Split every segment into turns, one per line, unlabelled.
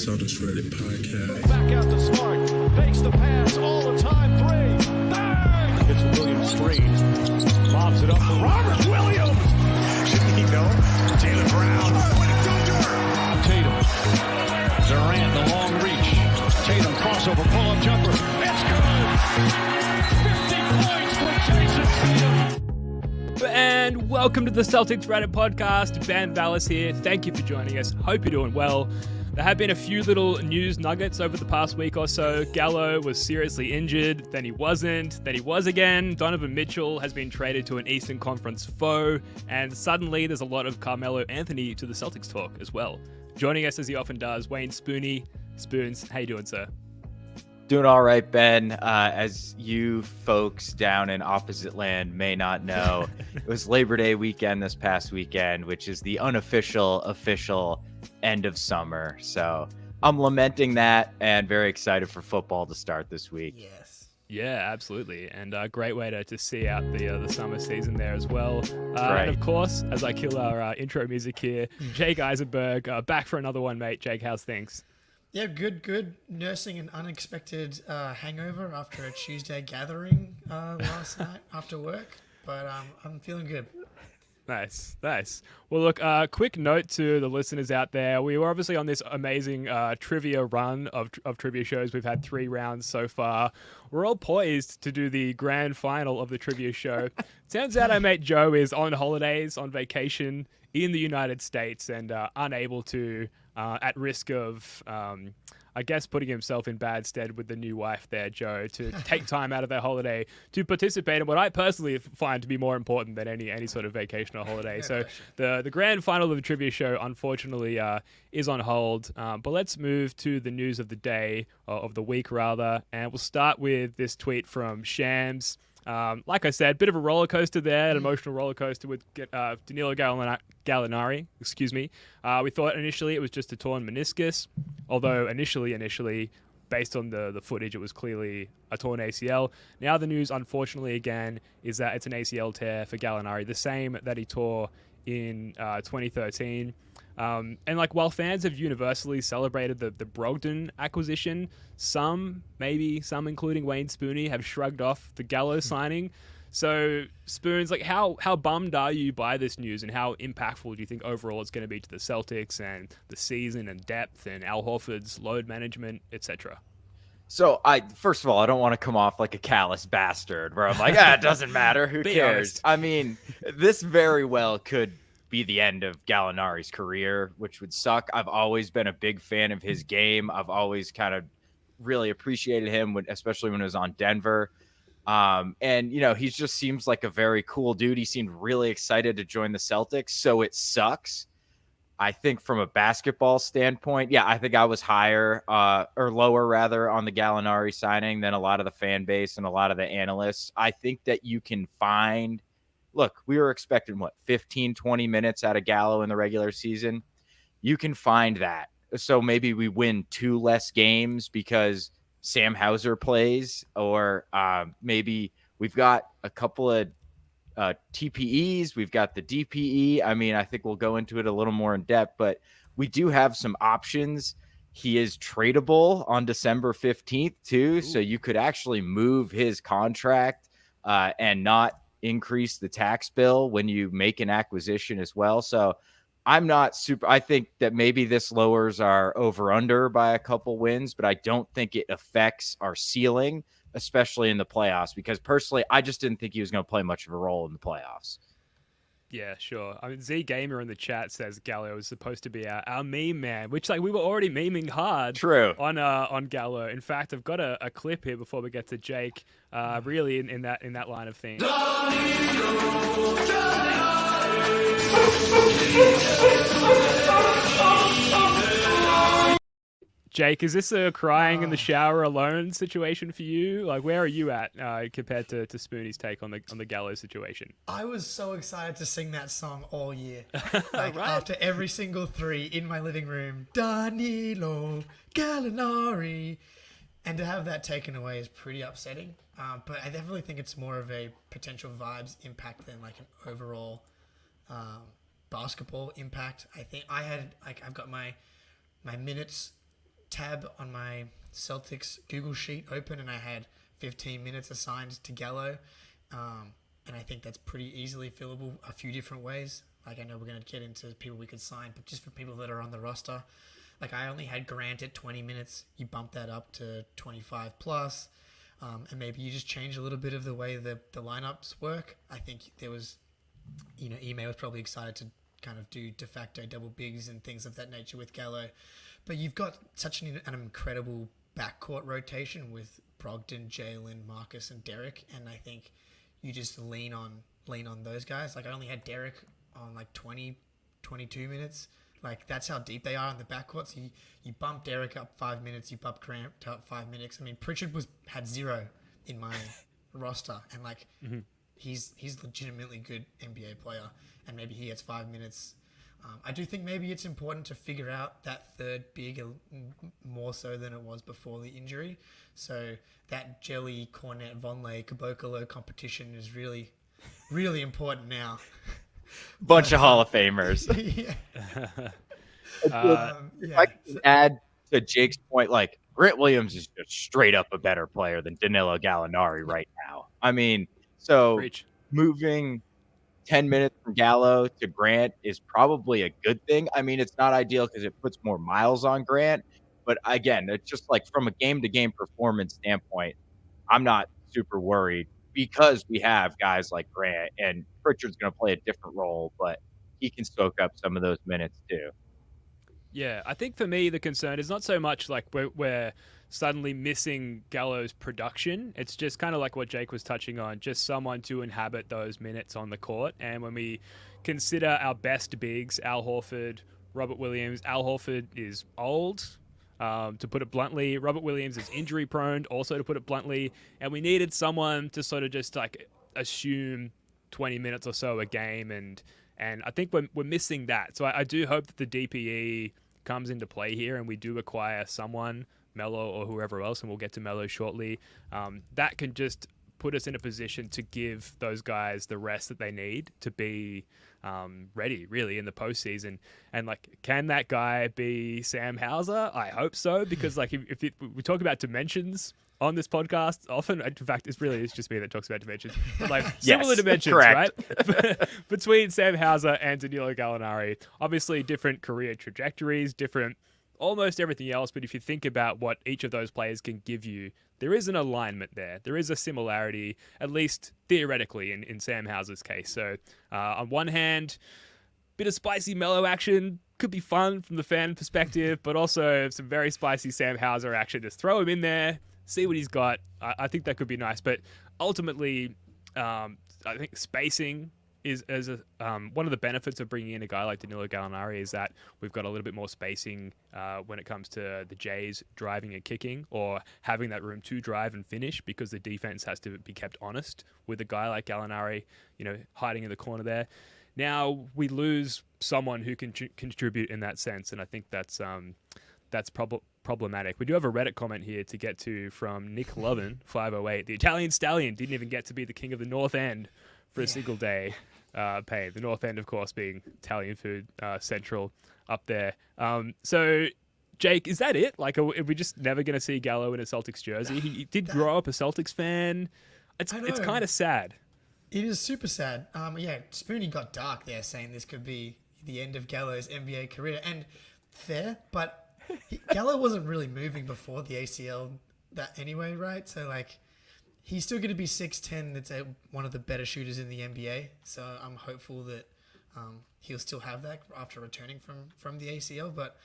Celtics Ready podcast.
Back out to Smart. Fakes the pass all the time. Three. Bang! It's Williams three. Lobs it up for Robert Williams. Shouldn't he go? Jaylen Brown. Tatum. Durant, the long reach. Tatum crossover, pull-up jumper. It's good. 50 points for Jason Tatum.
And welcome to the Celtics Reddit podcast. Ben Vallis here. Thank you for joining us. Hope you're doing well. There have been a few little news nuggets over the past week or so. Gallo was seriously injured, then he wasn't, then he was again. Donovan Mitchell has been traded to an Eastern Conference foe, and suddenly there's a lot of Carmelo Anthony to the Celtics talk as well. Joining us as he often does, Wayne Spooney. Spoons, how you doing, sir?
Doing all right, Ben. As you folks down in opposite land may not know, it was Labor Day weekend this past weekend, which is the unofficial, official end of summer. So I'm lamenting that and very excited for football to start this week.
Yes.
Yeah, absolutely. And a great way to see out the summer season there as well.
Right.
And of course, as I kill our intro music here, Jake Eisenberg, back for another one, mate. Jake, how's things?
Yeah, good. Nursing an unexpected hangover after a Tuesday gathering last night after work, but I'm feeling good.
Nice. Well, look, quick note to the listeners out there. We were obviously on this amazing trivia run of trivia shows. We've had 3 rounds so far. We're all poised to do the grand final of the trivia show. Turns out our mate Joe is on holidays, on vacation in the United States, and unable to, at risk of, I guess, putting himself in bad stead with the new wife there, Joe, to take time out of their holiday to participate in what I personally find to be more important than any sort of vacation or holiday. So the grand final of the trivia show, unfortunately, is on hold. But let's move to the news of the day, of the week rather, and we'll start with this tweet from Shams. Like I said, bit of a roller coaster there, an emotional roller coaster with Danilo Gallinari. Excuse me. We thought initially it was just a torn meniscus, although initially, based on the footage, it was clearly a torn ACL. Now the news, unfortunately, again, is that it's an ACL tear for Gallinari, the same that he tore in 2013. And while fans have universally celebrated the Brogdon acquisition, some including Wayne Spooney, have shrugged off the Gallo signing. So Spoons, how bummed are you by this news, and how impactful do you think overall it's going to be to the Celtics and the season and depth and Al Horford's load management, etc.?
So first of all, I don't want to come off like a callous bastard where I'm like, it doesn't matter. Who cares?
Honest.
I mean, this very well could be the end of Gallinari's career, which would suck. I've always been a big fan of his game. I've always kind of really appreciated him, especially when he was on Denver. And, he just seems like a very cool dude. He seemed really excited to join the Celtics, so it sucks. I think from a basketball standpoint, I think I was higher or lower rather on the Gallinari signing than a lot of the fan base and a lot of the analysts. I think that you can find look, we were expecting 15, 20 minutes out of Gallo in the regular season. You can find that. So maybe we win 2 less games because Sam Hauser plays, or maybe we've got a couple of TPEs. We've got the DPE. I mean, I think we'll go into it a little more in depth, but we do have some options. He is tradable on December 15th too. Ooh. So you could actually move his contract and not increase the tax bill when you make an acquisition as well. So I'm not super. I think that maybe this lowers our over under by a couple wins, but I don't think it affects our ceiling, especially in the playoffs, because personally, I just didn't think he was going to play much of a role in the playoffs.
Yeah, sure. I mean, Z Gamer in the chat says Gallo is supposed to be our meme man, which like we were already memeing hard.
True.
On Gallo. In fact, I've got a clip here before we get to Jake. Really in that line of things. Jake, is this a crying in the shower alone situation for you? Like, where are you at compared to Spoonie's take on the Gallo situation?
I was so excited to sing that song all year. Like,
Right.
after every single three in my living room, Danilo Gallinari. And to have that taken away is pretty upsetting. But I definitely think it's more of a potential vibes impact than like an overall basketball impact. I think I've got my minutes tab on my Celtics Google sheet open, and I had 15 minutes assigned to Gallo, and I think that's pretty easily fillable a few different ways. Like, I know we're going to get into people we could sign, but just for people that are on the roster, like, I only had Grant at 20 minutes. You bump that up to 25 plus, and maybe you just change a little bit of the way the lineups work. I think there was, Ime was probably excited to kind of do de facto double bigs and things of that nature with Gallo. But you've got such an incredible backcourt rotation with Brogdon, Jalen, Marcus, and Derek, and I think you just lean on those guys. Like, I only had Derek on like 20, 22 minutes. Like, that's how deep they are in the backcourt. So you bump Derek up 5 minutes, you bump Grant up 5 minutes. I mean, Pritchard had 0 in my roster, and like he's legitimately good NBA player, and maybe he gets 5 minutes. I do think maybe it's important to figure out that third big more so than it was before the injury. So that Jelly, Cornet, Vonleh, Caboclo competition is really, really important now.
Bunch of Hall of Famers.
Yeah.
If I can add to Jake's point, like, Grant Williams is just straight up a better player than Danilo Gallinari right now. I mean, so
Preach.
moving 10 minutes from Gallo to Grant is probably a good thing. I mean, it's not ideal because it puts more miles on Grant. But again, it's just like from a game-to-game performance standpoint, I'm not super worried because we have guys like Grant, and Pritchard's going to play a different role, but he can soak up some of those minutes too.
Yeah, I think for me the concern is not so much like we're suddenly missing Gallo's production. It's just kind of like what Jake was touching on, just someone to inhabit those minutes on the court. And when we consider our best bigs, Al Horford, Robert Williams, Al Horford is old, to put it bluntly. Robert Williams is injury prone, also to put it bluntly. And we needed someone to sort of just like assume 20 minutes or so a game, and I think we're missing that. So I do hope that the DPE comes into play here and we do acquire someone, Melo or whoever else, and we'll get to Melo shortly, that can just put us in a position to give those guys the rest that they need to be ready, really, in the postseason. And, like, can that guy be Sam Hauser? I hope so, because, like, if we talk about dimensions on this podcast often, in fact, it's just me that talks about dimensions, but like similar dimensions,
correct.
right? Between Sam Hauser and Danilo Gallinari, obviously different career trajectories, different almost everything else. But if you think about what each of those players can give you, there is an alignment there. There is a similarity, at least theoretically, in Sam Hauser's case. So on one hand, bit of spicy Melo action could be fun from the fan perspective, but also some very spicy Sam Hauser action. Just throw him in there, see what he's got. I think that could be nice. But ultimately, I think spacing is one of the benefits of bringing in a guy like Danilo Gallinari is that we've got a little bit more spacing when it comes to the Jays driving and kicking, or having that room to drive and finish, because the defense has to be kept honest with a guy like Gallinari, hiding in the corner there. Now we lose someone who can contribute in that sense, and I think that's problematic. We do have a Reddit comment here to get to from Nick Lovin 508. The Italian Stallion didn't even get to be the king of the North End for a single day paid. The North End, of course, being Italian food central up there. So, Jake, is that it? Like, are we just never going to see Gallo in a Celtics jersey? He did grow up a Celtics fan. It's kind of sad.
It is super sad. Yeah, Spoonie got dark there, saying this could be the end of Gallo's NBA career. And fair, but Gallo wasn't really moving before the ACL that anyway, right? So, like, he's still going to be 6'10". That's one of the better shooters in the NBA. So I'm hopeful that he'll still have that after returning from the ACL, but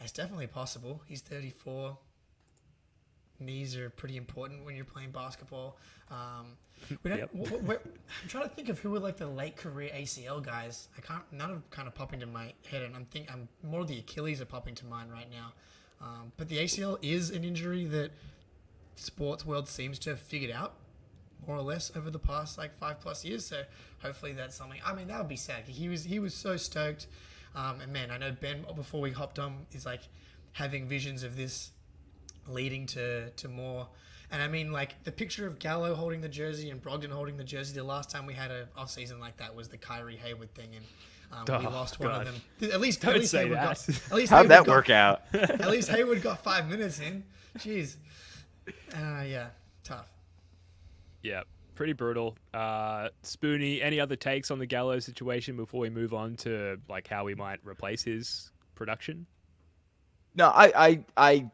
it's definitely possible. He's 34. Knees are pretty important when you're playing basketball. I'm trying to think of who were like the late career ACL guys. None are kind of popping to my head, and I'm more the Achilles are popping to mind right now. But the ACL is an injury that sports world seems to have figured out more or less over the past like 5+ years. So hopefully that's something. I mean, that would be sad. He was so stoked, and man, I know Ben before we hopped on is like having visions of this leading to more. And I mean, like the picture of Gallo holding the jersey and Brogdon holding the jersey. The last time we had an off season like that was the Kyrie Hayward thing, and we lost one of them. At least
Don't say
Hayward
that.
How'd that work out?
At least Hayward got 5 minutes in. Jeez. Yeah, tough.
Yeah, pretty brutal. Spoonie, any other takes on the Gallo situation before we move on to like how we might replace his production?
No, I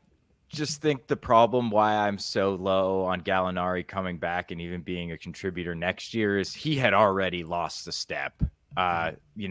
just think the problem why I'm so low on Gallinari coming back and even being a contributor next year is he had already lost a step. We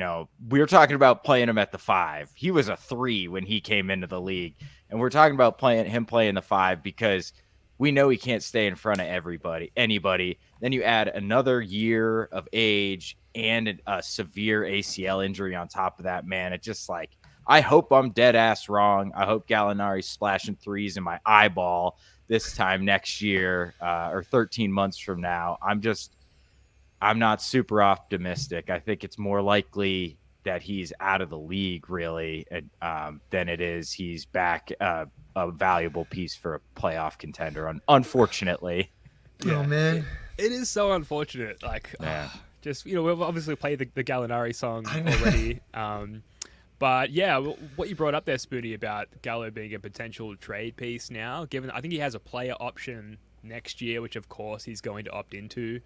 were talking about playing him at the 5. He was a 3 when he came into the league, and we're talking about playing the 5 because we know he can't stay in front of anybody. Then you add another year of age and a severe ACL injury on top of that, man. It just like, I hope I'm dead ass wrong. I hope Gallinari's splashing threes in my eyeball this time next year or 13 months from now. I'm not super optimistic. I think it's more likely that he's out of the league really than it is he's back a valuable piece for a playoff contender, unfortunately.
Yeah. Oh, man.
It is so unfortunate. Like, we've obviously played the Gallinari song already. But yeah, what you brought up there, Spoonie, about Gallo being a potential trade piece now, given I think he has a player option next year, which of course he's going to opt into.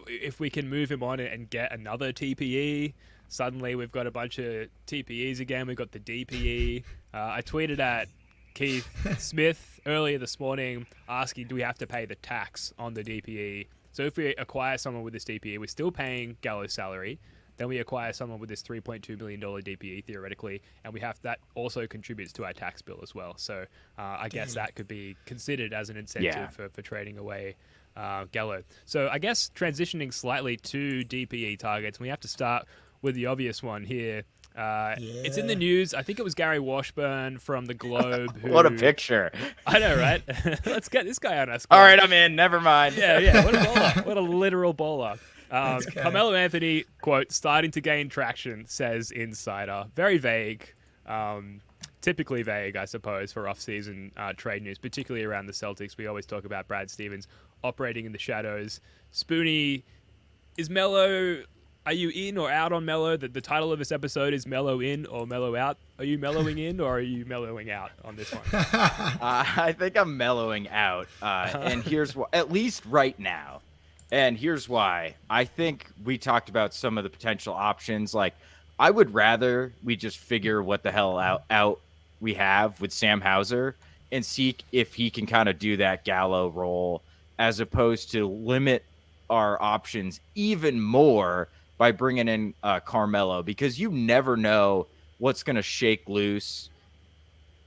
If we can move him on and get another TPE, suddenly we've got a bunch of TPEs again. We've got the DPE. I tweeted at Keith Smith earlier this morning asking, do we have to pay the tax on the DPE? So if we acquire someone with this DPE, we're still paying Gallo's salary. Then we acquire someone with this $3.2 million DPE theoretically, and that also contributes to our tax bill as well. So I guess that could be considered as an incentive for trading away Gallo. So I guess transitioning slightly to DPE targets, we have to start with the obvious one here. It's in the news. I think it was Gary Washburn from the Globe.
What a picture.
I know, right? Let's get this guy on our screen.
All right, I'm in. Never mind.
Yeah. What a baller. What a literal baller. Carmelo Anthony, quote, starting to gain traction, says insider. Very vague. Typically vague, I suppose, for off-season trade news, particularly around the Celtics. We always talk about Brad Stevens operating in the shadows. Spoonie, is Melo... Are you in or out on Melo? The title of this episode is Melo In or Melo Out. Are you mellowing in or are you mellowing out on this one?
I think I'm mellowing out. And here's why, at least right now. And here's why. I think we talked about some of the potential options. Like, I would rather we just figure what the hell out we have with Sam Hauser and see if he can kind of do that Gallo role as opposed to limit our options even more by bringing in Carmelo, because you never know what's going to shake loose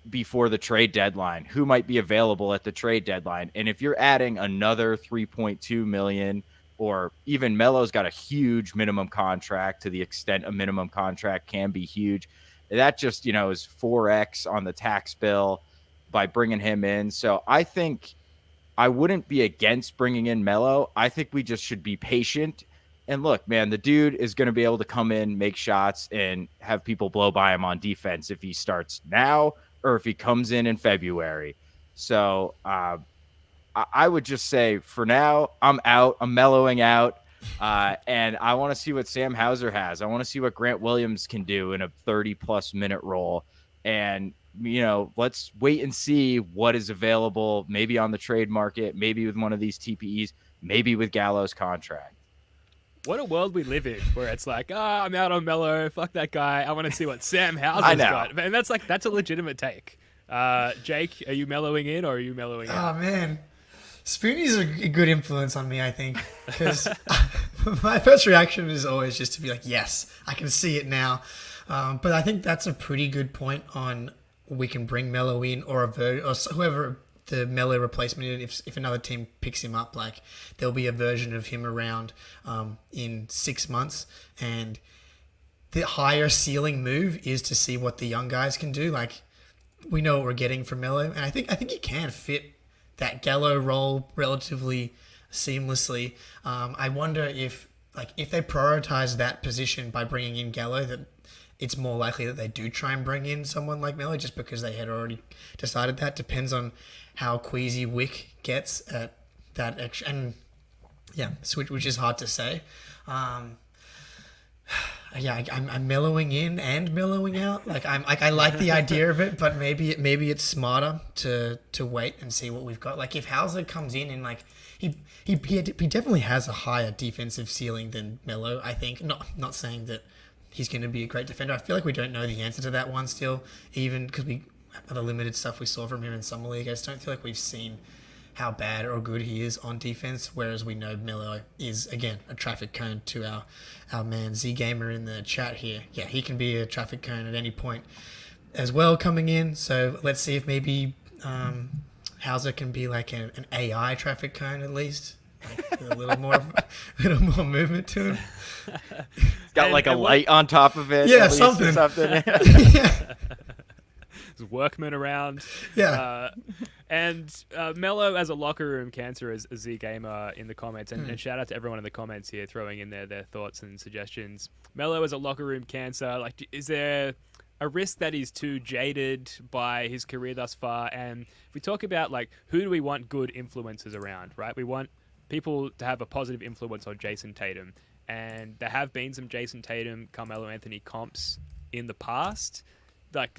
before the trade deadline, who might be available at the trade deadline. And if you're adding another 3.2 million, or even Melo's got a huge minimum contract to the extent a minimum contract can be huge, that just, is 4x on the tax bill by bringing him in. So I think I wouldn't be against bringing in Melo. I think we just should be patient. And look, man, the dude is going to be able to come in, make shots, and have people blow by him on defense if he starts now or if he comes in February. So I would just say for now, I'm out. I'm mellowing out. And I want to see what Sam Hauser has. I want to see what Grant Williams can do in a 30-plus minute role. And, let's wait and see what is available, maybe on the trade market, maybe with one of these TPEs, maybe with Gallo's contract.
What a world we live in, where it's like, I'm out on Melo, fuck that guy. I want to see what Sam Hauser's got. And that's a legitimate take. Jake, are you mellowing in or are you mellowing out?
Oh, man. Spoonie's a good influence on me, I think, because my first reaction is always just to be like, yes, I can see it now. But I think that's a pretty good point on we can bring Melo in or whoever the Melo replacement is. If another team picks him up, like there'll be a version of him around in 6 months. And the higher ceiling move is to see what the young guys can do. Like we know what we're getting from Melo, and I think he can fit that Gallo role relatively seamlessly. I wonder if they prioritize that position by bringing in Gallo, that it's more likely that they do try and bring in someone like Melo just because they had already decided that. Depends on how queasy Wick gets at that extra, and yeah, which is hard to say. Yeah, I'm mellowing in and mellowing out. Like I like the idea of it, but maybe it's smarter to wait and see what we've got. Like if Hauser comes in and like he definitely has a higher defensive ceiling than Melo. I think not saying that he's going to be a great defender. I feel like we don't know the answer to that one still, even because we the limited stuff we saw from him in Summer League. I just don't feel like we've seen how bad or good he is on defense, whereas we know Melo is, again, a traffic cone to our man Z Gamer in the chat here. Yeah, he can be a traffic cone at any point as well coming in. So let's see if maybe Hauser can be like an AI traffic cone at least. Like a little more movement to him.
It's got like a light on top of it.
Yeah, something.
There's workmen around.
Yeah.
And Melo as a locker room cancer, as Z Gamer in the comments, and shout out to everyone in the comments here throwing in their thoughts and suggestions. Melo as a locker room cancer, like, is there a risk that he's too jaded by his career thus far? And if we talk about, like, who do we want good influences around, right? We want people to have a positive influence on Jason Tatum. And there have been some Jason Tatum, Carmelo Anthony comps in the past. Like,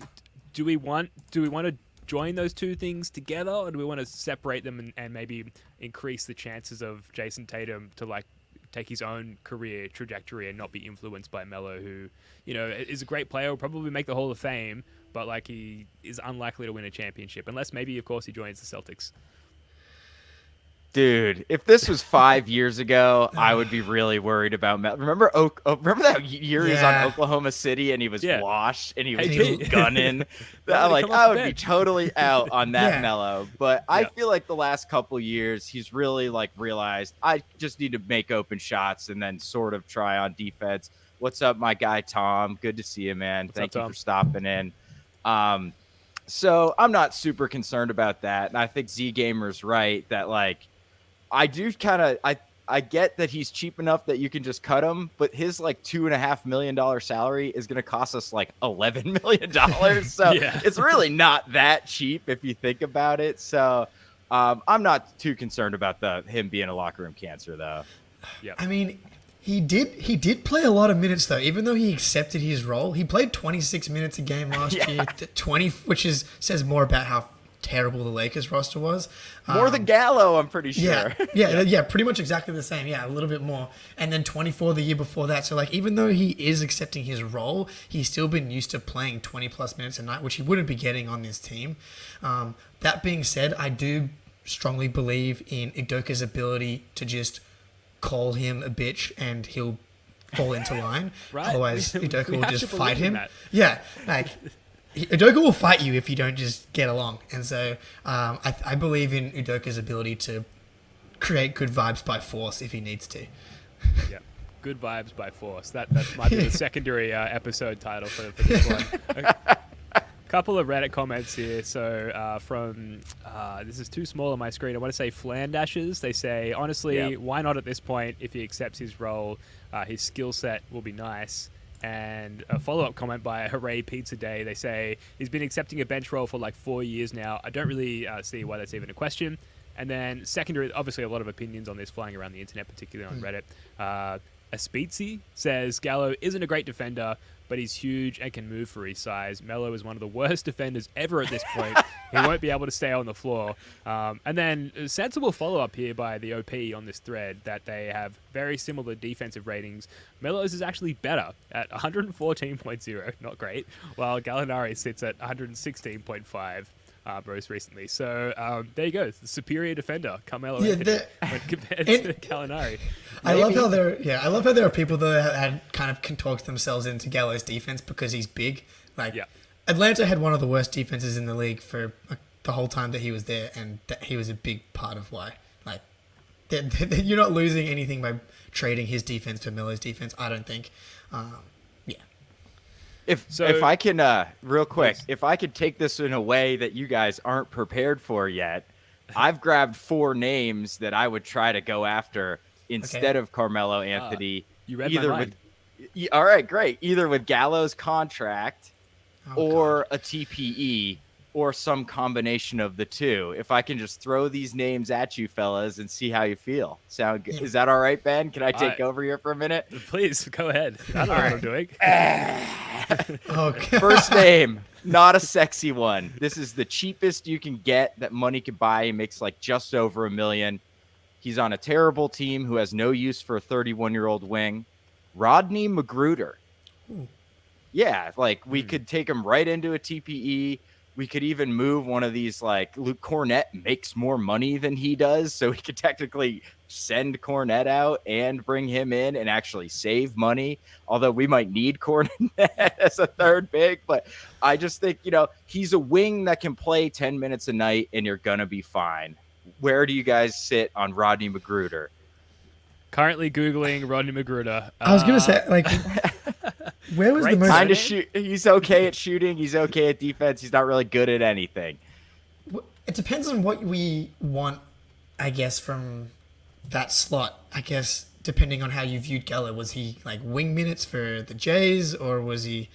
do we want to join those two things together, or do we want to separate them and maybe increase the chances of Jason Tatum to like take his own career trajectory and not be influenced by Melo, who, you know, is a great player, will probably make the Hall of Fame, but like he is unlikely to win a championship unless maybe, of course, he joins the Celtics.
Dude, if this was 5 years ago, I would be really worried about Melo. Remember that year he was on Oklahoma City and he was washed and he was just gunning? I would be totally out on that Melo. But I feel like the last couple years, he's really like realized I just need to make open shots and then sort of try on defense. What's up, my guy Tom? Good to see you, man. Thank you for stopping in. So I'm not super concerned about that. And I think Z Gamer's right that like, I do kind of I get that he's cheap enough that you can just cut him, but his like $2.5 million salary is going to cost us like $11 million. So it's really not that cheap if you think about it. So I'm not too concerned about him being a locker room cancer though.
Yeah,
I mean, he did play a lot of minutes though. Even though he accepted his role, he played 26 minutes a game last year. 20, which says more about how terrible the Lakers roster was.
More than Gallo, I'm pretty sure.
Yeah, pretty much exactly the same. Yeah, a little bit more. And then 24 the year before that. So, like, even though he is accepting his role, he's still been used to playing 20-plus minutes a night, which he wouldn't be getting on this team. That being said, I do strongly believe in Udoka's ability to just call him a bitch and he'll fall into line.
Right.
Otherwise, Udoka will just fight him.
That.
Yeah, like... Udoka will fight you if you don't just get along. And so I believe in Udoka's ability to create good vibes by force if he needs to.
Yeah, good vibes by force. That might be the secondary episode title for this one. A couple of Reddit comments here. So from, this is too small on my screen. I want to say Flandashes. They say, honestly, why not at this point? If he accepts his role, his skill set will be nice. And a follow-up comment by Hooray Pizza Day. They say, he's been accepting a bench role for like 4 years now. I don't really see why that's even a question. And then secondary, obviously a lot of opinions on this flying around the internet, particularly on Reddit. Aspizzi says, Gallo isn't a great defender, but he's huge and can move for his size. Melo is one of the worst defenders ever at this point. He won't be able to stay on the floor. And then a sensible follow-up here by the OP on this thread that they have very similar defensive ratings. Melo's is actually better at 114.0, not great, while Gallinari sits at 116.5. most recently. So there you go, the superior defender, Carmelo
Yeah,
Anthony, when compared
and-
to Gallinari.
I love how there are people that had kind of can talk themselves into Gallo's defense because he's big. Like
Yeah.
Atlanta had one of the worst defenses in the league for the whole time that he was there, and that he was a big part of why. Like you're not losing anything by trading his defense for Melo's defense. I don't think. Yeah.
If I can real quick, if I could take this in a way that you guys aren't prepared for yet, I've grabbed 4 names that I would try to go after instead of Carmelo Anthony.
You read my mind.
All right, great. Either with Gallo's contract
Oh,
or a TPE or some combination of the two. If I can just throw these names at you fellas and see how you feel. Sound good? Is that all right, Ben? Can I take over here for a minute?
Please go ahead. I don't know what I'm doing.
Okay.
First name, not a sexy one. This is the cheapest you can get that money could buy. He makes like just over $1 million. He's on a terrible team who has no use for a 31-year-old wing. Rodney Magruder.
Ooh.
Yeah, like we could take him right into a TPE. We could even move one of these, like Luke Cornett makes more money than he does. So we could technically send Cornett out and bring him in and actually save money. Although we might need Cornett as a third big. But I just think, he's a wing that can play 10 minutes a night and you're going to be fine. Where do you guys sit on Rodney Magruder?
Currently Googling Rodney Magruder.
I was gonna say, like, where was the most?
Kind of shoot. He's okay at shooting. He's okay at defense. He's not really good at anything.
It depends on what we want, I guess, from that slot. I guess depending on how you viewed Gallo, was he like wing minutes for the Jays, or was he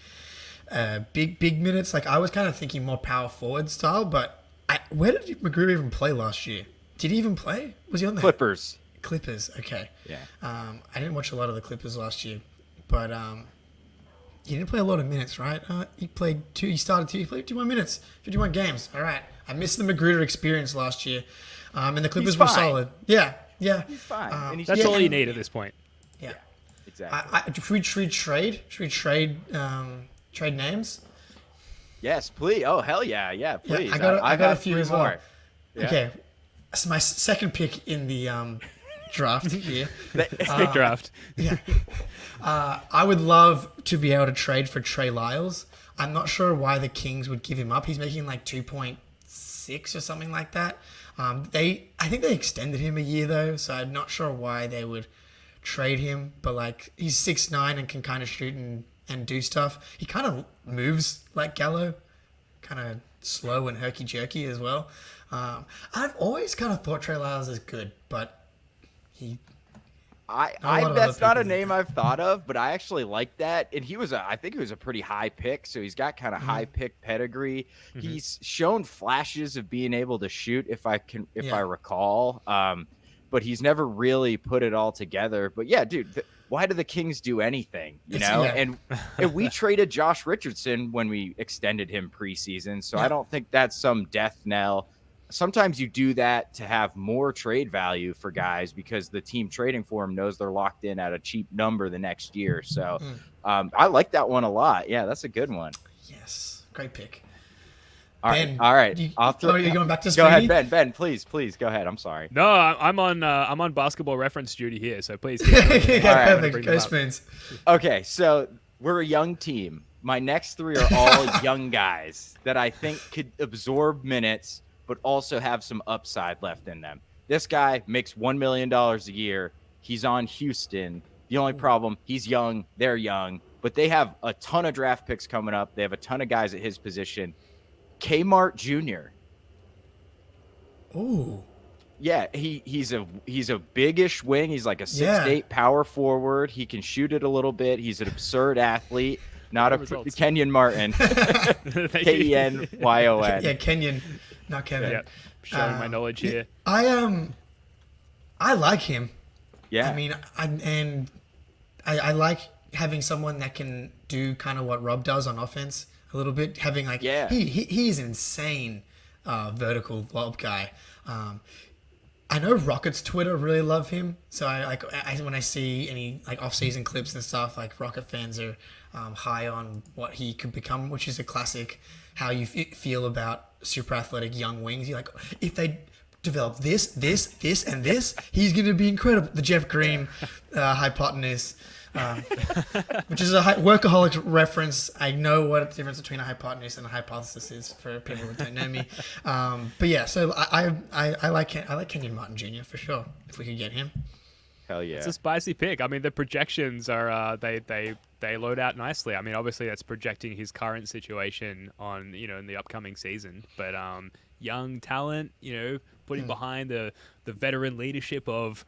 big minutes? Like I was kind of thinking more power forward style. But where did Magruder even play last year? Did he even play? Was he on the
Clippers?
Okay.
Yeah.
I didn't watch a lot of the Clippers last year, but he didn't play a lot of minutes, right? He played 2. He started 2. He played 51 minutes, 51 games. All right. I missed the Magruder experience last year, and the Clippers were solid. Yeah.
He's fine. And he's
That's all you need at this point.
Yeah.
exactly.
Should we trade? Should we trade names?
Yes, please. Oh, hell yeah. Yeah, please.
I got a few
3
as well.
more. Yeah.
Okay. So my second pick in the draft here.
Big draft.
Yeah. I would love to be able to trade for Trey Lyles. I'm not sure why the Kings would give him up. He's making like 2.6 or something like that. I think they extended him a year though, so I'm not sure why they would trade him. But like he's 6'9" and can kind of shoot and do stuff. He kind of moves like Gallo, kind of slow and herky jerky as well. I've always kind of thought Trey Lyles is good, but he.
That's not a name I've thought of, but I actually like that. And I think he was a pretty high pick, so he's got kind of high pick pedigree. He's shown flashes of being able to shoot, if I recall. But he's never really put it all together. But yeah, dude, why do the Kings do anything? And we traded Josh Richardson when we extended him preseason, so I don't think that's some death knell. Sometimes you do that to have more trade value for guys because the team trading for them knows they're locked in at a cheap number the next year. So I like that one a lot. Yeah, that's a good one.
Yes, great pick.
All right.
Are you going back to
Go
Speedy?
ahead, Ben. Please go ahead. I'm sorry.
No, I'm on basketball reference duty here, so please.
Okay,
All right,
perfect. Go Spoons.
Okay, so we're a young team. My next 3 are all young guys that I think could absorb minutes, but also have some upside left in them. This guy makes $1 million a year. He's on Houston. The only problem, he's young. They're young, but they have a ton of draft picks coming up. They have a ton of guys at his position. Kmart Jr.
Ooh.
Yeah, he's a biggish wing. He's like a 6'8" power forward. He can shoot it a little bit. He's an absurd athlete. Not Kenyon Martin. Kenyon.
Yeah, Kenyon, not Kevin.
Yeah, showing my knowledge here.
I like him.
Yeah.
I mean, I like having someone that can do kind of what Rob does on offense a little bit. Having like, he is an insane vertical lob guy. I know Rockets Twitter really love him, so I when I see any like off-season clips and stuff, like Rocket fans are high on what he could become, which is a classic how you feel about super athletic young wings. You're like, if they develop this, and this, he's going to be incredible. The Jeff Green hypotenuse, which is a workaholic reference. I know what the difference between a hypotenuse and a hypothesis is for people who don't know me. But yeah, so I like Kenyon Martin Jr. for sure. If we could get him,
Hell yeah.
It's a spicy pick. I mean, the projections are they load out nicely. I mean, obviously that's projecting his current situation on in the upcoming season, but young talent, putting behind the veteran leadership of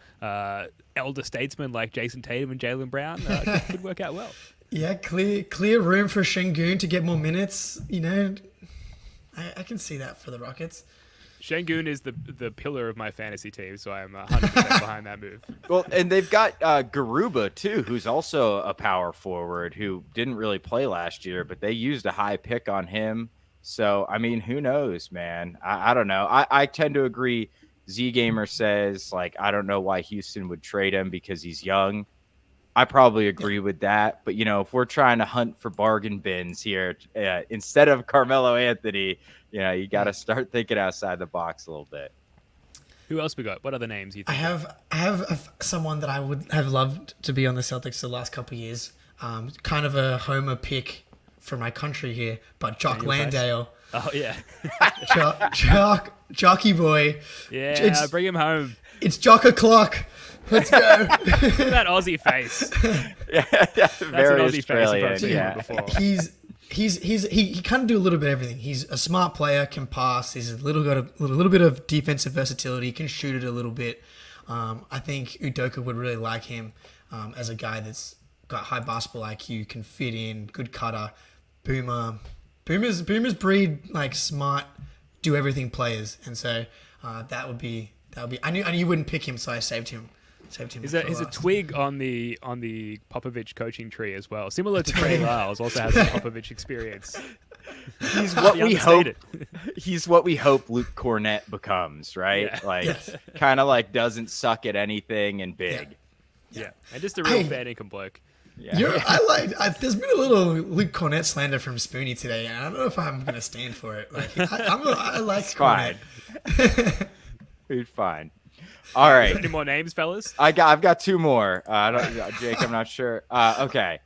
elder statesmen like Jason Tatum and Jaylen Brown could work out well.
Yeah, clear room for Şengün to get more minutes. I can see that for the Rockets.
Şengün is the pillar of my fantasy team, so I'm 100% behind that move.
Well, and they've got Garuba too, who's also a power forward who didn't really play last year, but they used a high pick on him. So, I mean, who knows, man? I don't know. I tend to agree. Z-Gamer says, I don't know why Houston would trade him because he's young. I probably agree with that. But, if we're trying to hunt for bargain bins here, instead of Carmelo Anthony, you got to start thinking outside the box a little bit.
Who else we got? What other names you think?
I have someone that I would have loved to be on the Celtics the last couple of years. Kind of a homer pick for my country here, but Jock Landale.
Oh, yeah.
Jockey boy.
Yeah, bring him home.
It's Jock o'clock. Let's go.
Look at that Aussie face.
That's very
an Aussie
Australian.
face if I've seen one before.
He kind of do a little bit of everything. He's a smart player, can pass. He's got a little bit of defensive versatility. Can shoot it a little bit. I think Udoka would really like him as a guy that's got high basketball IQ, can fit in, good cutter. Boomers breed smart, do everything players, and so that would be. I knew you wouldn't pick him, so I saved him. He's
a twig on the Popovich coaching tree as well, similar to Trey Lyles. Also has some Popovich experience.
He's what we hope. He's what we hope Luke Cornett becomes, right?
Yeah.
Kind of doesn't suck at anything and big.
Yeah, and just a real fair income bloke.
Yeah.
There's been a little Luke Cornett slander from Spoonie today, and I don't know if I'm going to stand for it. I like Cornett.
It's fine. All right.
Any more names, fellas?
I've got two more. Jake, I'm not sure. Okay.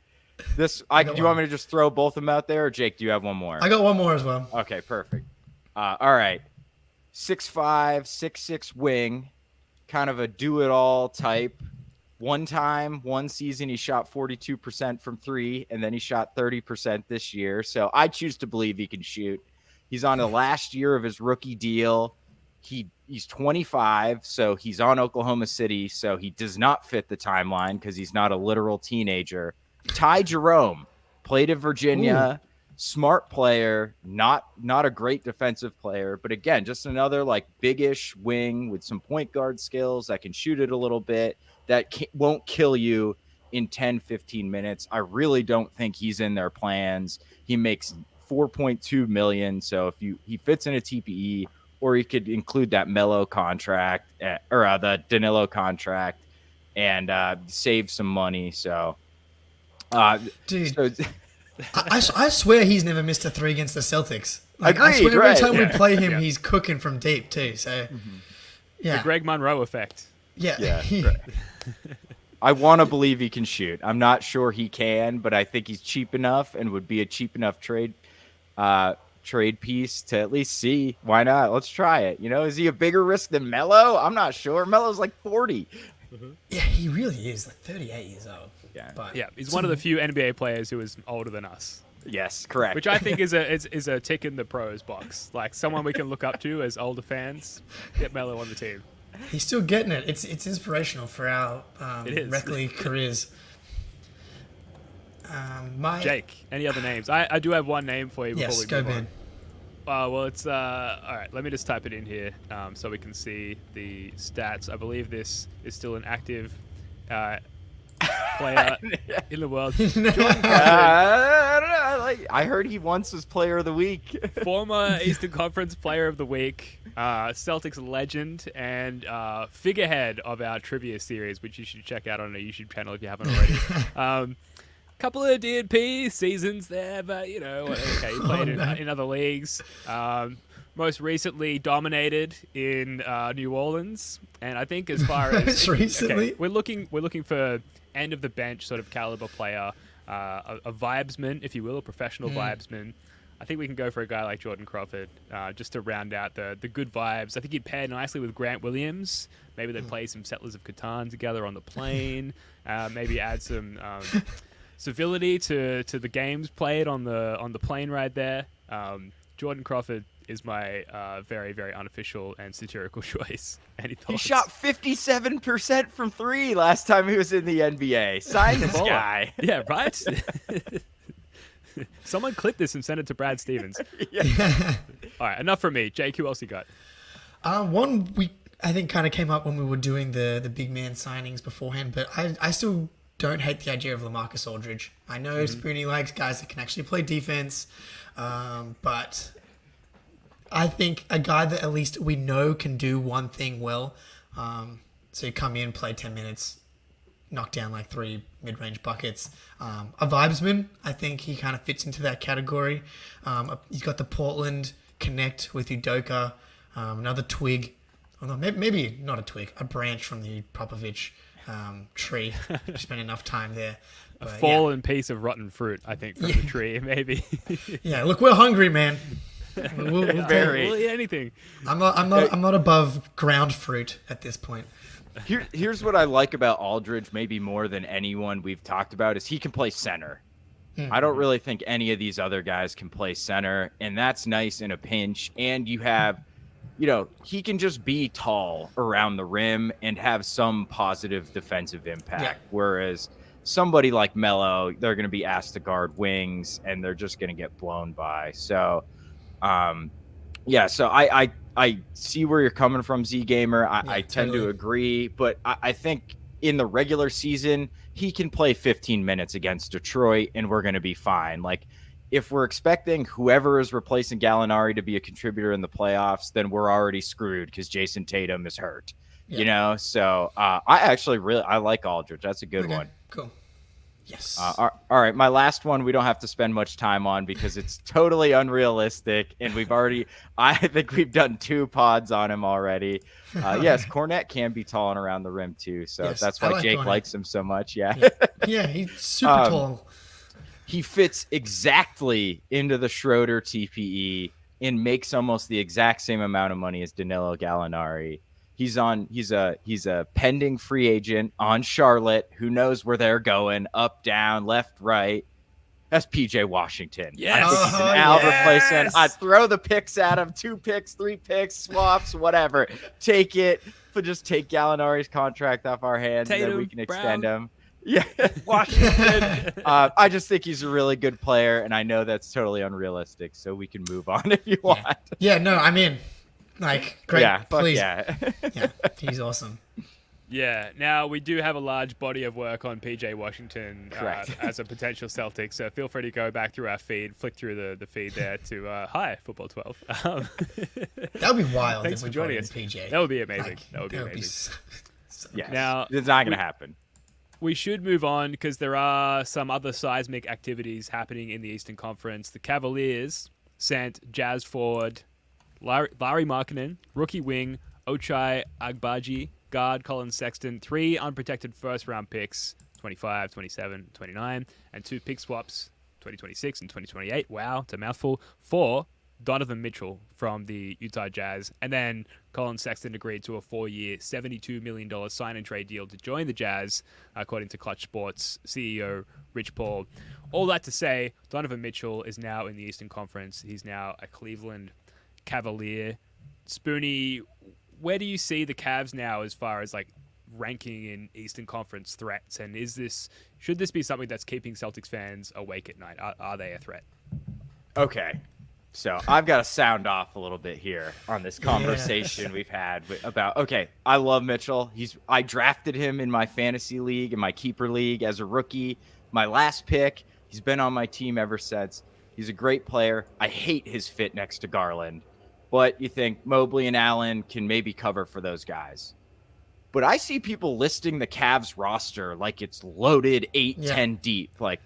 Do you want me to just throw both of them out there, or Jake, do you have one more?
I got one more as well.
Okay, perfect. All right. 6'5", 6'6" wing, kind of a do-it-all type. One season, he shot 42% from three, and then he shot 30% this year. So I choose to believe he can shoot. He's on the last year of his rookie deal. He's 25, so he's on Oklahoma City, so he does not fit the timeline because he's not a literal teenager. Ty Jerome played at Virginia. Ooh. Smart player, not a great defensive player, but again, just another big-ish wing with some point guard skills that can shoot it a little bit, that won't kill you in 10, 15 minutes. I really don't think he's in their plans. He makes $4.2 million, so if he fits in a TPE, or he could include that Melo contract or the Danilo contract and save some money. So,
dude. I swear he's never missed a three against the Celtics.
Agreed,
I swear
right.
every time we play him, he's cooking from deep too. So, yeah.
The Greg Monroe effect.
Yeah.
Right. I want to believe he can shoot. I'm not sure he can, but I think he's cheap enough and would be a cheap enough trade piece to at least see. Why not? Let's try it. Is he a bigger risk than Melo? I'm not sure. Melo's 40.
Mm-hmm. Yeah, he really is 38 years old.
Yeah, he's one of the few NBA players who is older than us.
Yes, correct.
Which I think is a tick in the pros box. Someone we can look up to as older fans. Get Melo on the team.
He's still getting it. It's inspirational for our rec league careers.
Jake, any other names? I do have one name for you before we
go
move
Ben.
on. Well, it's all right. Let me just type it in here so we can see the stats. I believe this is still an active player in the world.
I don't know. I heard he once was Player of the Week.
Former Eastern Conference Player of the Week, Celtics legend, and figurehead of our trivia series, which you should check out on our YouTube channel if you haven't already. Couple of DNP seasons there, but okay, he played in other leagues. most recently dominated in New Orleans, and I think as far as
Most recently?
we're looking for end of the bench sort of caliber player, a vibesman, if you will, a professional vibesman. I think we can go for a guy like Jordan Crawford, just to round out the good vibes. I think he'd pair nicely with Grant Williams. Maybe they play some Settlers of Catan together on the plane. Maybe add some civility to the games played on the plane ride there. Jordan Crawford is my very, very unofficial and satirical choice. Any thoughts?
He shot 57% from 3 last time he was in the NBA. Sign this guy.
Yeah, right? Someone clip this and send it to Brad Stevens. All right, enough from me. Jake, who else you got?
One I think kind of came up when we were doing the big man signings beforehand, but I still don't hate the idea of LaMarcus Aldridge. I know Spoonie likes guys that can actually play defense, but I think a guy that at least we know can do one thing well. So you come in, play 10 minutes, knock down like 3 mid-range buckets. A vibesman, I think he kind of fits into that category. He's got the Portland connect with Udoka, another twig. Oh, no, maybe not a twig, a branch from the Popovich tree. Spent enough time there.
A fallen piece of rotten fruit, I think, from the tree, maybe.
Yeah, look, we're hungry, man. We'll
We'll eat anything.
I'm not above ground fruit at this point.
Here's what I like about Aldridge, maybe more than anyone we've talked about, is he can play center. I don't really think any of these other guys can play center, and that's nice in a pinch. And you have, he can just be tall around the rim and have some positive defensive impact. Whereas somebody like Melo, they're going to be asked to guard wings, and they're just going to get blown by. So, so I see where you're coming from, Z Gamer. I tend to agree, but I think in the regular season, he can play 15 minutes against Detroit, and we're going to be fine. Like, if we're expecting whoever is replacing Gallinari to be a contributor in the playoffs, then we're already screwed because Jason Tatum is hurt. So I actually I like Aldridge. That's a good one.
Cool. Yes.
All right. My last one, we don't have to spend much time on because it's totally unrealistic. And I think we've done 2 pods on him already. Yes, Cornette can be tall and around the rim too. So that's why Jake likes him so much. Yeah,
he's super tall.
He fits exactly into the Schroeder TPE and makes almost the exact same amount of money as Danilo Gallinari. He's a pending free agent on Charlotte. Who knows where they're going? Up, down, left, right. That's PJ Washington.
Yes.
I think he's an out replacement. I'd throw the picks at him. 2 picks, 3 picks, swaps, whatever. Take it. But just take Gallinari's contract off our hands, and then we can extend him. Yeah, Washington. I just think he's a really good player, and I know that's totally unrealistic, so we can move on if you want.
Yeah, no, I'm in. Like, great.
Yeah,
please.
Yeah,
he's awesome.
Yeah. Now, we do have a large body of work on PJ Washington as a potential Celtic, so feel free to go back through our feed, flick through the feed there to Hi, Football 12.
That would be wild.
Thanks
if
for joining us.
PJ.
That would be amazing. That would be amazing.
Yes.
Now,
it's not going to happen.
We should move on because there are some other seismic activities happening in the Eastern Conference. The Cavaliers sent Jazz forward Larry Markkinen, rookie wing Ochai Agbaji, guard Colin Sexton, 3 unprotected first-round picks, 25, 27, 29, and 2 pick swaps, 2026 and 2028. Wow, it's a mouthful. For Donovan Mitchell from the Utah Jazz. And then Colin Sexton agreed to a 4-year, $72 million sign-and-trade deal to join the Jazz, according to Clutch Sports CEO Rich Paul. All that to say, Donovan Mitchell is now in the Eastern Conference. He's now a Cleveland Cavalier. Spoonie, where do you see the Cavs now as far as like ranking in Eastern Conference threats? And should this be something that's keeping Celtics fans awake at night? Are they a threat?
Okay. So I've got to sound off a little bit here on this conversation we've had about, I love Mitchell. I drafted him in my fantasy league, in my keeper league as a rookie, my last pick. He's been on my team ever since. He's a great player. I hate his fit next to Garland, but you think Mobley and Allen can maybe cover for those guys. But I see people listing the Cavs roster like it's loaded 8-10 deep. Like,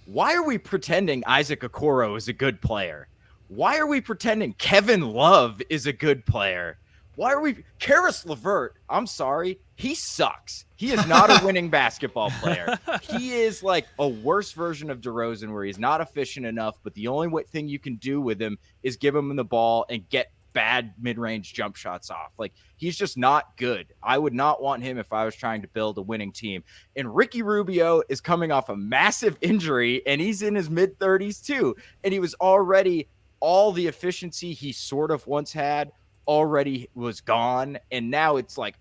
why are we pretending Isaac Okoro is a good player? Why are we pretending Kevin Love is a good player? Why are we Karis LeVert? I'm sorry. He sucks. He is not a winning basketball player. He is like a worse version of DeRozan where he's not efficient enough, but the only thing you can do with him is give him the ball and get bad mid-range jump shots off. Like, he's just not good. I would not want him if I was trying to build a winning team. And Ricky Rubio is coming off a massive injury, and he's in his mid-30s too. And he was already all the efficiency he sort of once had already was gone, and now it's like,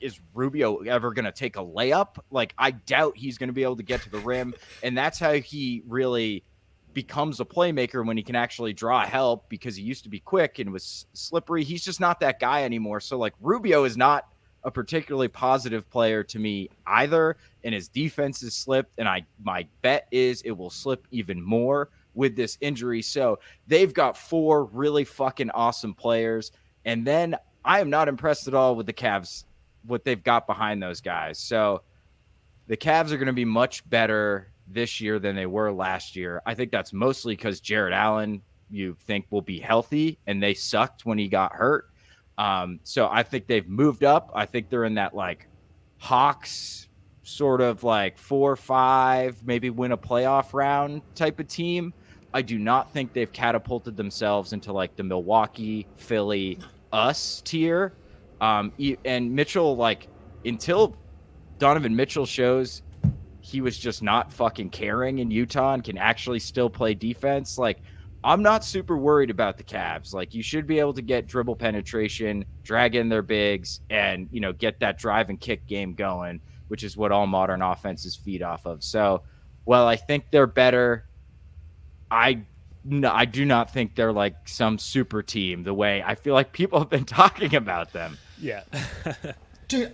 is Rubio ever going to take a layup? Like, I doubt he's going to be able to get to the rim, and that's how he really becomes a playmaker, when he can actually draw help, because he used to be quick and was slippery. He's just not that guy anymore. So like, Rubio is not a particularly positive player to me either, and his defense has slipped, and my bet is it will slip even more with this injury. So they've got 4 really fucking awesome players. And then I am not impressed at all with the Cavs, what they've got behind those guys. So the Cavs are going to be much better this year than they were last year. I think that's mostly because Jared Allen, you think, will be healthy, and they sucked when he got hurt. So I think they've moved up. I think they're in that like Hawks sort of like 4-5, maybe win a playoff round type of team. I do not think they've catapulted themselves into like the Milwaukee, Philly, us tier. And Mitchell, like, until Donovan Mitchell shows he was just not fucking caring in Utah and can actually still play defense, like, I'm not super worried about the Cavs. Like, you should be able to get dribble penetration, drag in their bigs, and, you know, get that drive and kick game going, which is what all modern offenses feed off of. So, well, I think they're better. I do not think they're like some super team the way I feel like people have been talking about them.
Yeah.
Dude,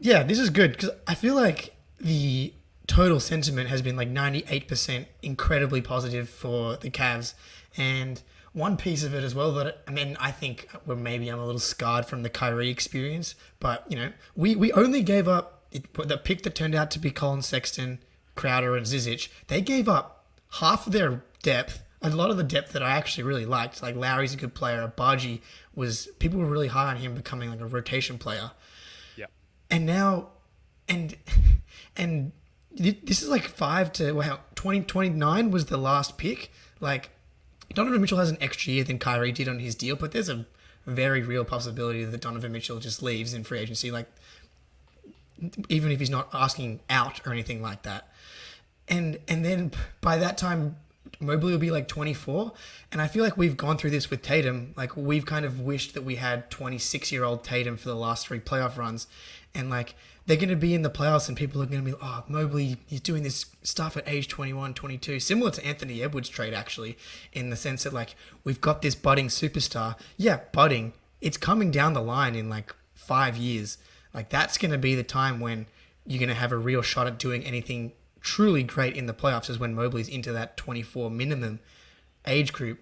yeah, this is good, because I feel like the total sentiment has been like 98% incredibly positive for the Cavs. And one piece of it as well that, I mean, I think maybe I'm a little scarred from the Kyrie experience, but, you know, we only gave up the pick that turned out to be Colin Sexton, Crowder, and Zizic. They gave up half of their depth, a lot of the depth that I actually really liked. Like, Lowry's a good player. Baji people were really high on him becoming like a rotation player.
Yeah.
And now, and this is like 2029 was the last pick. Like, Donovan Mitchell has an extra year than Kyrie did on his deal, but there's a very real possibility that Donovan Mitchell just leaves in free agency. Like, even if he's not asking out or anything like that. And then by that time, Mobley will be like 24. And I feel like we've gone through this with Tatum. Like, we've kind of wished that we had 26-year-old Tatum for the last 3 playoff runs. And like, they're going to be in the playoffs and people are going to be, oh, Mobley, he's doing this stuff at age 21, 22. Similar to Anthony Edwards' trade, actually, in the sense that, like, we've got this budding superstar. Yeah, budding. It's coming down the line in like 5 years. Like, that's going to be the time when you're going to have a real shot at doing anything truly great in the playoffs, is when Mobley's into that 24 minimum age group.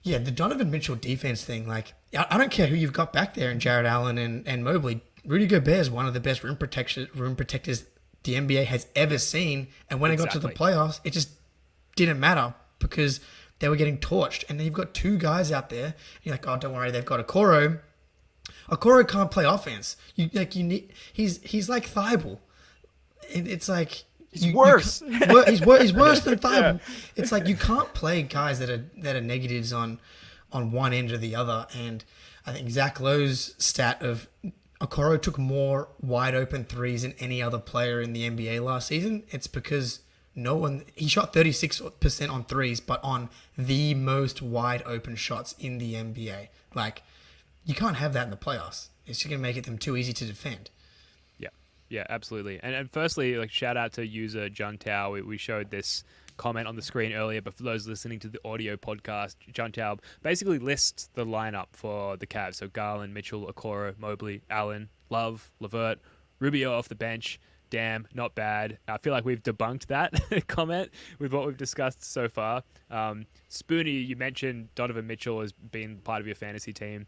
Yeah, the Donovan Mitchell defense thing, like, I don't care who you've got back there in Jared Allen and Mobley. Rudy Gobert is one of the best rim protectors the NBA has ever seen. And when it got to the playoffs, it just didn't matter because they were getting torched. And then you've got 2 guys out there. And you're like, oh, don't worry, they've got Okoro. Okoro can't play offense. He's like Thibault. It's like,
he's worse.
He's worse than Thibault. Yeah. It's like, you can't play guys that are negatives on one end or the other. And I think Zach Lowe's stat of Okoro took more wide open threes than any other player in the NBA last season. It's because he shot 36% on threes, but on the most wide open shots in the NBA. Like, you can't have that in the playoffs. It's just going to make them too easy to defend.
Yeah, absolutely. And firstly, like, shout out to user John Tao. We showed this comment on the screen earlier, but for those listening to the audio podcast, John Tao basically lists the lineup for the Cavs. So Garland, Mitchell, Okoro, Mobley, Allen, Love, LeVert, Rubio off the bench. Damn, not bad. I feel like we've debunked that comment with what we've discussed so far. Spoonie, you mentioned Donovan Mitchell as being part of your fantasy team.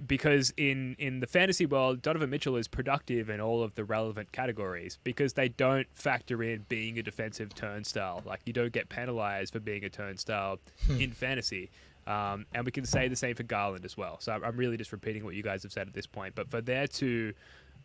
because in the fantasy world, Donovan Mitchell is productive in all of the relevant categories because they don't factor in being a defensive turnstile. Like, you don't get penalized for being a turnstile in fantasy. And we can say the same for Garland as well. So I'm really just repeating what you guys have said at this point. But for their two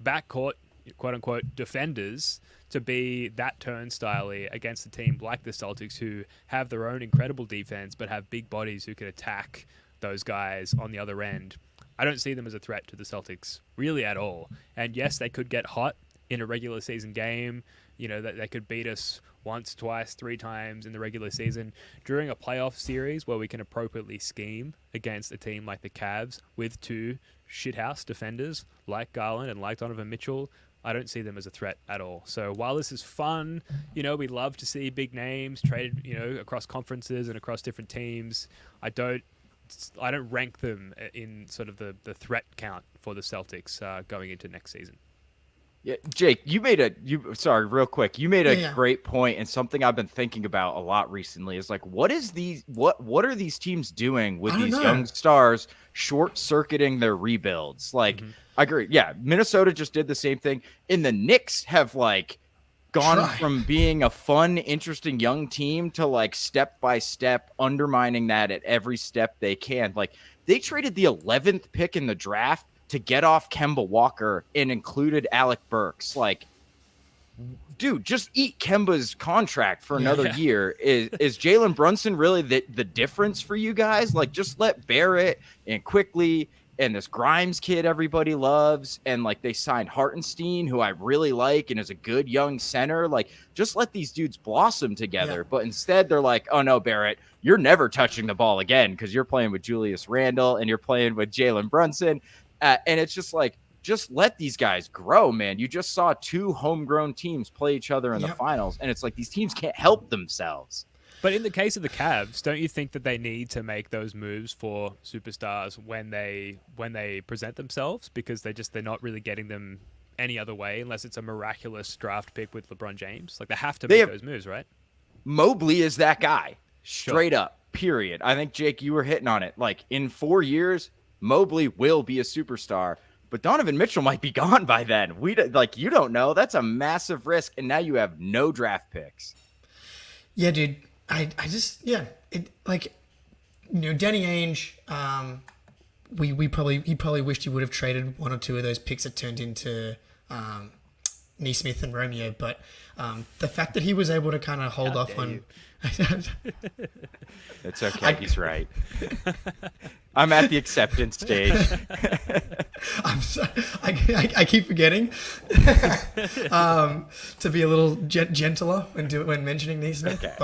backcourt, quote-unquote, defenders to be that turnstile against a team like the Celtics, who have their own incredible defense but have big bodies who can attack those guys on the other end, I don't see them as a threat to the Celtics really at all. And yes, they could get hot in a regular season game. That they could beat us once, twice, 3 times in the regular season. During a playoff series where we can appropriately scheme against a team like the Cavs with 2 shithouse defenders like Garland and like Donovan Mitchell, I don't see them as a threat at all. So while this is fun, we love to see big names traded, across conferences and across different teams. I don't rank them in sort of the threat count for the Celtics going into next season.
Yeah, Jake, you made real quick. You made a great point, and something I've been thinking about a lot recently is like, what are these teams doing with these young stars short-circuiting their rebuilds? Like, I agree. Yeah, Minnesota just did the same thing. And the Knicks have like gone from being a fun, interesting young team to like step by step undermining that at every step they can. Like, they traded the 11th pick in the draft to get off Kemba Walker and included Alec Burks. Like, dude, just eat Kemba's contract for another year. Is Jalen Brunson really the difference for you guys? Like, just let Barrett and Quickly and this Grimes kid everybody loves, and like they signed Hartenstein, who I really like and is a good young center. Like, just let these dudes blossom together. Yeah. But instead they're like, oh no, Barrett, you're never touching the ball again because you're playing with Julius Randle and you're playing with Jalen Brunson. And it's just like, just let these guys grow, man. You just saw 2 homegrown teams play each other in the finals, and it's like these teams can't help themselves.
But in the case of the Cavs, don't you think that they need to make those moves for superstars when they present themselves, because they're not really getting them any other way unless it's a miraculous draft pick with LeBron James? Like, they have to make those moves, right?
Mobley is that guy, straight up, period. I think, Jake, you were hitting on it. Like, in 4 years, Mobley will be a superstar, but Donovan Mitchell might be gone by then. You don't know. That's a massive risk, and now you have no draft picks.
Yeah, dude. Danny Ainge. He probably wished he would have traded 1 or 2 of those picks that turned into Neesmith and Romeo, but the fact that he was able to kind of hold off on.
It's okay. He's right. I'm at the acceptance stage.
I keep forgetting to be a little gentler when mentioning Neesmith. Okay.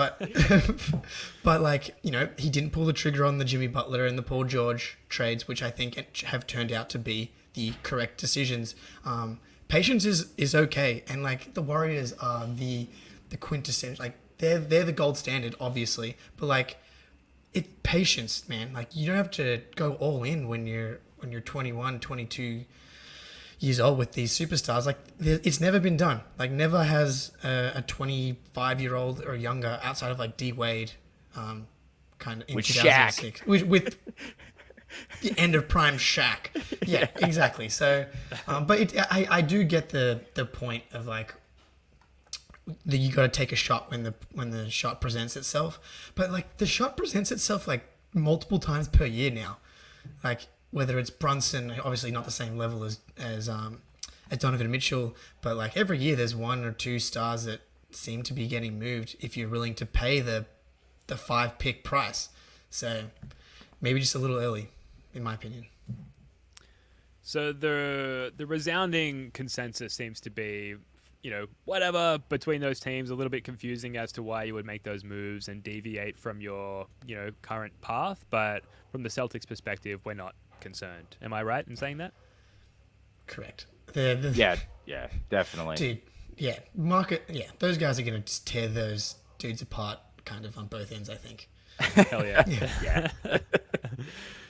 But he didn't pull the trigger on the Jimmy Butler and the Paul George trades, which I think have turned out to be the correct decisions. Patience is okay, and like the Warriors are the quintessential, like they're the gold standard, obviously, but like patience, man. Like, you don't have to go all in when you're 21, 22 years old with these superstars. Like, it's never been done. Like, never has a 25-year-old or younger, outside of like D Wade, kind of in
with
2006
Shaq.
with the end of prime Shaq. Yeah, exactly. So, but I do get the point of like that you got to take a shot when the shot presents itself. But like, the shot presents itself like multiple times per year now. Like, whether it's Brunson, obviously not the same level as Donovan Mitchell, but like every year there's 1 or 2 stars that seem to be getting moved if you're willing to pay the 5 pick price. So maybe just a little early, in my opinion.
So the resounding consensus seems to be, whatever between those teams, a little bit confusing as to why you would make those moves and deviate from your, current path. But from the Celtics perspective, we're not concerned. Am I right in saying that?
Correct.
Yeah, definitely.
Dude, those guys are going to just tear those dudes apart kind of on both ends, I think.
Hell yeah. Yeah.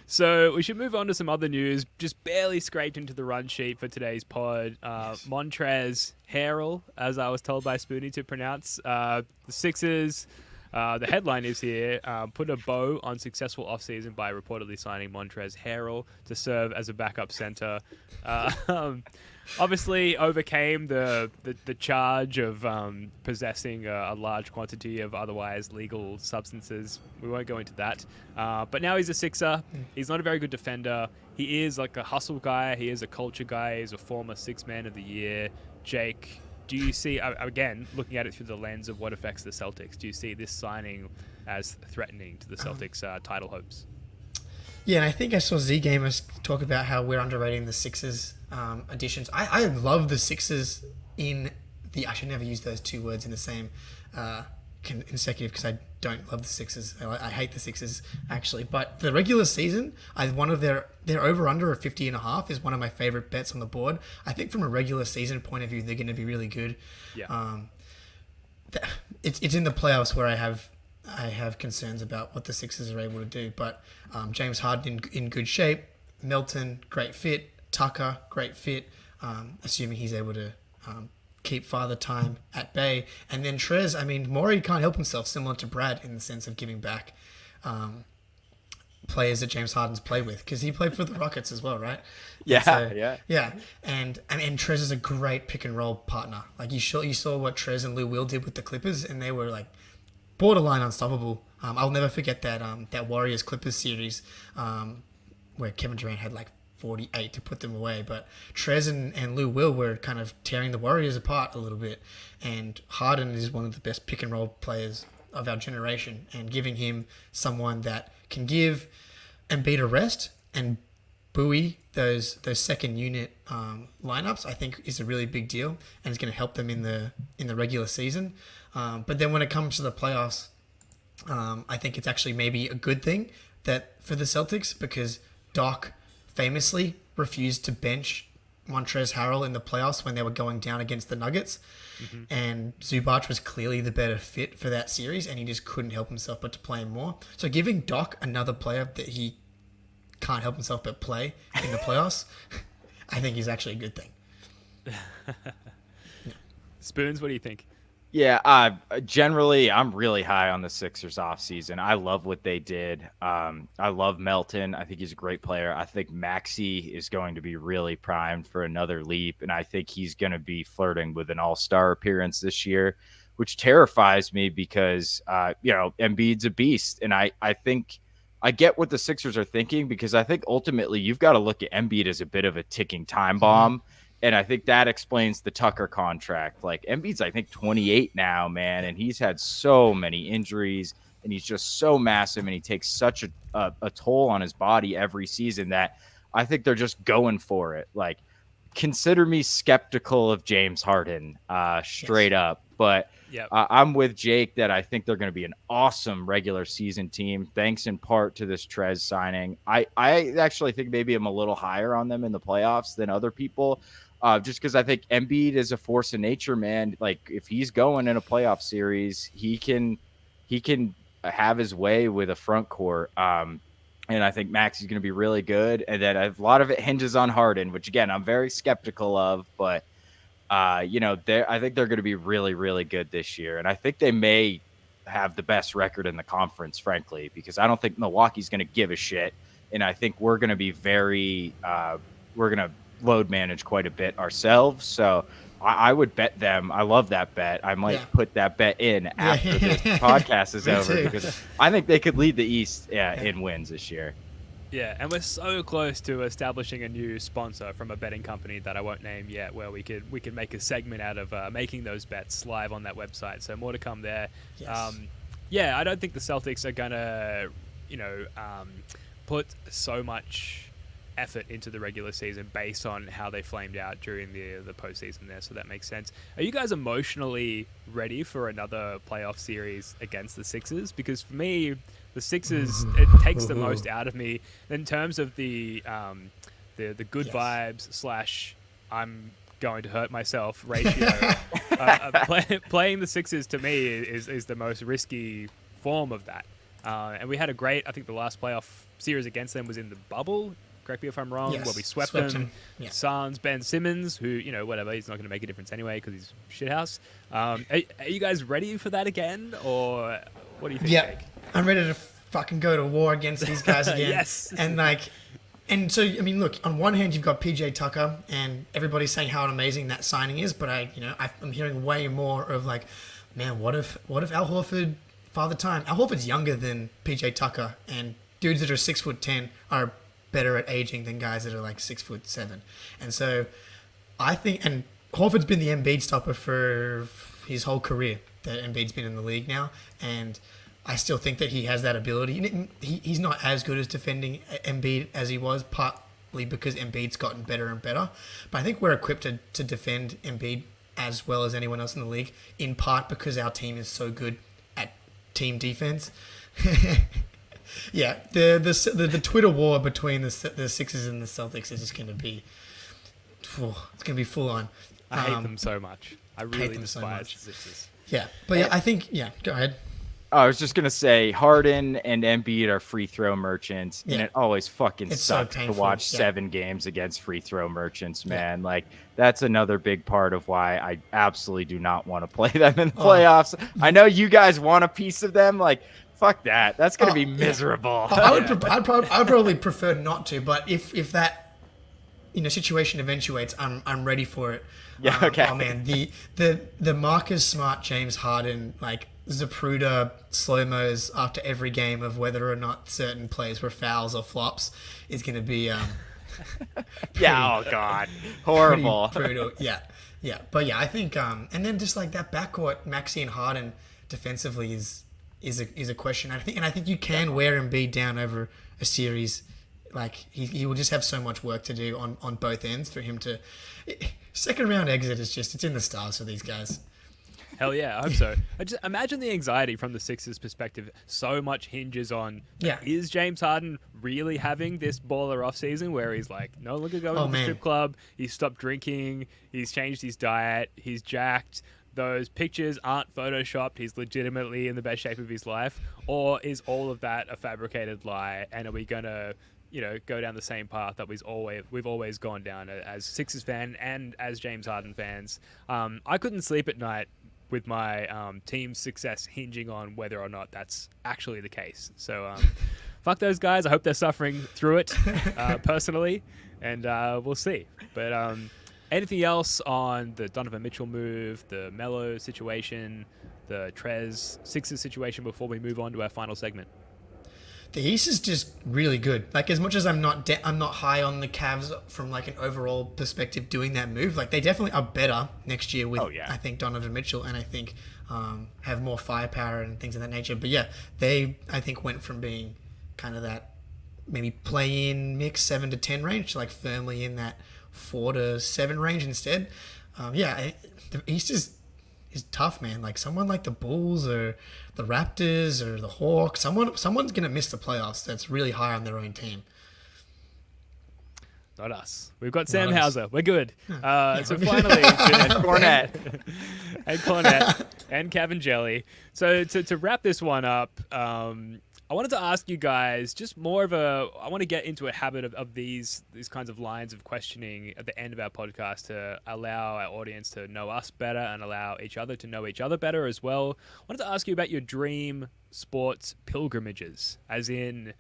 So we should move on to some other news. Just barely scraped into the run sheet for today's pod. Yes. Montrezl Harrell, as I was told by Spoonie to pronounce. The Sixers The headline is here, put a bow on successful offseason by reportedly signing Montrezl Harrell to serve as a backup center. Obviously overcame the charge of possessing a large quantity of otherwise legal substances. We won't go into that. But now he's a Sixer. He's not a very good defender. He is like a hustle guy. He is a culture guy. He's a former Sixth Man of the Year. Jake, do you see, again, looking at it through the lens of what affects the Celtics, do you see this signing as threatening to the Celtics' title hopes?
Yeah, and I think I saw Z Gamers talk about how we're underrating the Sixers additions. I love the Sixers in the... I should never use those two words in the same consecutive because I don't love the Sixers. I hate the Sixers, actually. But the regular season, one of their over-under of 50.5 is one of my favorite bets on the board. I think from a regular season point of view, they're going to be really good.
Yeah.
It's in the playoffs where I have concerns about what the Sixers are able to do. But James Harden in good shape. Melton, great fit. Tucker, great fit. Assuming he's able to keep Father Time at bay. And then Trez, I mean, Morey can't help himself, similar to Brad in the sense of giving back players that James Harden's played with, because he played for the Rockets as well, right?
Yeah.
And Trez is a great pick and roll partner. Like you saw what Trez and Lou Will did with the Clippers, and they were like borderline unstoppable. I'll never forget that Warriors Clippers series where Kevin Durant had like 48 to put them away, but Trez and Lou Will were kind of tearing the Warriors apart a little bit, and Harden is one of the best pick and roll players of our generation, and giving him someone that can give Embiid a rest and buoy those second unit lineups, I think is a really big deal, and it's going to help them in the regular season. But then when it comes to the playoffs, I think it's actually maybe a good thing that for the Celtics, because Doc famously refused to bench Montrezl Harrell in the playoffs when they were going down against the Nuggets. Mm-hmm. And Zubac was clearly the better fit for that series, and he just couldn't help himself but to play him more. So giving Doc another player that he can't help himself but play in the playoffs, I think is actually a good thing.
Yeah. Spoons, what do you think?
Yeah, generally, I'm really high on the Sixers offseason. I love what they did. I love Melton. I think he's a great player. I think Maxey is going to be really primed for another leap, and I think he's going to be flirting with an all-star appearance this year, which terrifies me because, Embiid's a beast. And I think I get what the Sixers are thinking, because I think ultimately you've got to look at Embiid as a bit of a ticking time bomb. Mm-hmm. And I think that explains the Tucker contract. Like, Embiid's, I think, 28 now, man, and he's had so many injuries, and he's just so massive, and he takes such a toll on his body every season that I think they're just going for it. Like, consider me skeptical of James Harden, straight up. But
yep.
I'm with Jake that I think they're going to be an awesome regular season team, thanks in part to this Trez signing. I actually think maybe I'm a little higher on them in the playoffs than other people. Just because I think Embiid is a force of nature, man. Like, if he's going in a playoff series, he can have his way with a front court. And I think Max is going to be really good. And then a lot of it hinges on Harden, which, again, I'm very skeptical of. But, I think they're going to be really, really good this year. And I think they may have the best record in the conference, frankly, because I don't think Milwaukee's going to give a shit. And I think we're going to be we're going to load manage quite a bit ourselves. So I would bet them. I love that bet. I might put that bet in after this podcast is over, because I think they could lead the East in wins this year.
Yeah, and we're so close to establishing a new sponsor from a betting company that I won't name yet, where we could make a segment out of making those bets live on that website. So more to come there. Yes. I don't think the Celtics are gonna, put so much effort into the regular season based on how they flamed out during the postseason there, so that makes sense. Are you guys emotionally ready for another playoff series against the Sixers? Because for me, the Sixers, it takes the most out of me in terms of the good vibes / I'm going to hurt myself ratio. Playing the Sixers to me is the most risky form of that. And we had a great, I think the last playoff series against them was in the bubble. Correct me if I'm wrong.
Yes,
where we swept them. Yeah. Suns, Ben Simmons, who, whatever, he's not going to make a difference anyway because he's shithouse. Are you guys ready for that again? Or What do you think,
Yeah,
Jake?
I'm ready to fucking go to war against these guys again.
Yes.
And so, I mean, look, on one hand, you've got PJ Tucker, and everybody's saying how amazing that signing is, but I'm hearing way more of like, man, what if Al Horford, Father Time? Al Horford's younger than PJ Tucker, and dudes that are 6'10" are better at aging than guys that are like 6'7". And so, I think, and Horford's been the Embiid stopper for his whole career. That Embiid's been in the league now, and I still think that he has that ability. He's not as good as defending Embiid as he was, partly because Embiid's gotten better and better. But I think we're equipped to defend Embiid as well as anyone else in the league, in part because our team is so good at team defense. Yeah, the Twitter war between the Sixers and the Celtics is just going to be, it's going to be full on.
I hate them so much. I really
them so
despise
much.
the Sixers.
Yeah, but yeah, I think, yeah, go ahead.
I was just gonna say Harden and Embiid are free throw merchants, and
Yeah.
it always fucking
It's so
sucks to
painful,
watch
yeah.
7 games against free throw merchants, man. Like that's another big part of why I absolutely do not want to play them in the playoffs. I know you guys want a piece of them, like fuck that. That's gonna be miserable.
I'd probably prefer not to, but if that situation eventuates, I'm ready for it.
Yeah, okay.
Oh man, the Marcus Smart, James Harden, like Zapruder slow-mos after every game of whether or not certain plays were fouls or flops is going to be
Yeah, oh god, horrible.
pretty brutal. Yeah, but yeah, I think and then just like that backcourt, Maxey and Harden defensively is a question. I think you can wear Embiid down over a series. Like he will just have so much work to do on both ends for him to. Second round exit is just, it's in the stars for these guys.
Hell yeah, I hope so. I just imagine the anxiety from the Sixers' perspective. So much hinges on, is James Harden really having this baller off season where he's like, no longer going to the strip club, he's stopped drinking, he's changed his diet, he's jacked, those pictures aren't photoshopped, he's legitimately in the best shape of his life? Or is all of that a fabricated lie, and are we going to go down the same path that we've always gone down as Sixers fan and as James Harden fans? I couldn't sleep at night with my team's success hinging on whether or not that's actually the case. So fuck those guys. I hope they're suffering through it personally, and we'll see. But anything else on the Donovan Mitchell move, the Melo situation, the Trez Sixers situation before we move on to our final segment?
The East is just really good. Like, as much as I'm not high on the Cavs from like an overall perspective doing that move, like they definitely are better next year with I think Donovan Mitchell, and I think have more firepower and things of that nature. But yeah, they I think went from being kind of that maybe play-in mix 7 to 10 range to like firmly in that 4 to 7 range instead. The East is tough, man. Like someone like the Bulls or the Raptors or the Hawks, someone's gonna miss the playoffs that's really high on their own team.
Not us. We've got Sam Hauser. We're good. So finally,
and Cornette.
and Cornette and Cavangeli. So to wrap this one up, I wanted to ask you guys just more of I want to get into a habit of these kinds of lines of questioning at the end of our podcast to allow our audience to know us better and allow each other to know each other better as well. I wanted to ask you about your dream sports pilgrimages, as in,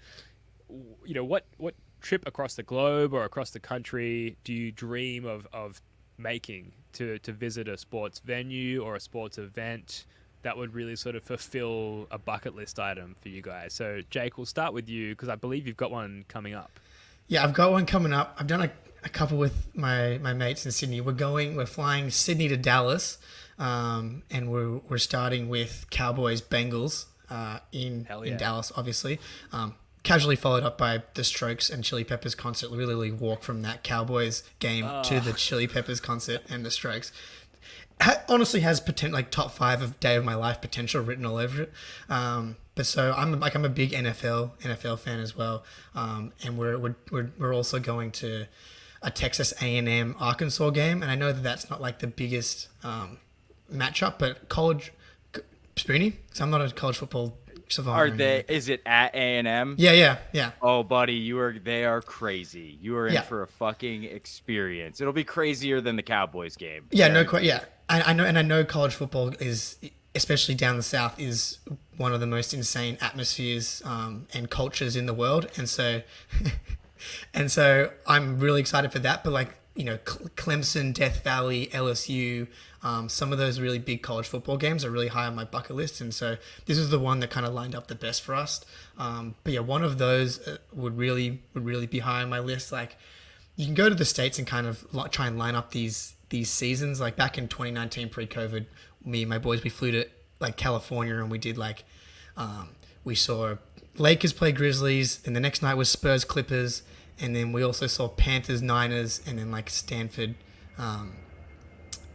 what trip across the globe or across the country do you dream of making to visit a sports venue or a sports event that would really sort of fulfill a bucket list item for you guys? So, Jake, we'll start with you because I believe you've got one coming up.
Yeah, I've got one coming up. I've done a couple with my mates in Sydney. We're flying Sydney to Dallas, and we're starting with Cowboys Bengals in Dallas, obviously. Casually followed up by the Strokes and Chili Peppers concert. Literally walk from that Cowboys game to the Chili Peppers concert and the Strokes. Honestly has like top 5 of day of my life potential written all over it. But so I'm a big NFL fan as well. And we're also going to a Texas A&M Arkansas game, and I know that that's not like the biggest matchup, but college Spoonie, because I'm not a college football savant.
Is it at A&M?
Yeah.
Oh, buddy, they are crazy. You are in for a fucking experience. It'll be crazier than the Cowboys game.
Yeah, no, yeah. I know, and I know college football is especially down the south, is one of the most insane atmospheres and cultures in the world, and so and so I'm really excited for that. But like, you know, Clemson, Death Valley, LSU, some of those really big college football games are really high on my bucket list, and so this is the one that kind of lined up the best for us. But yeah, one of those would really be high on my list. Like, you can go to the States and kind of try and line up these seasons. Like back in 2019, pre-COVID, me and my boys, we flew to like California, and we did like we saw Lakers play Grizzlies, and the next night was Spurs Clippers, and then we also saw Panthers Niners, and then like Stanford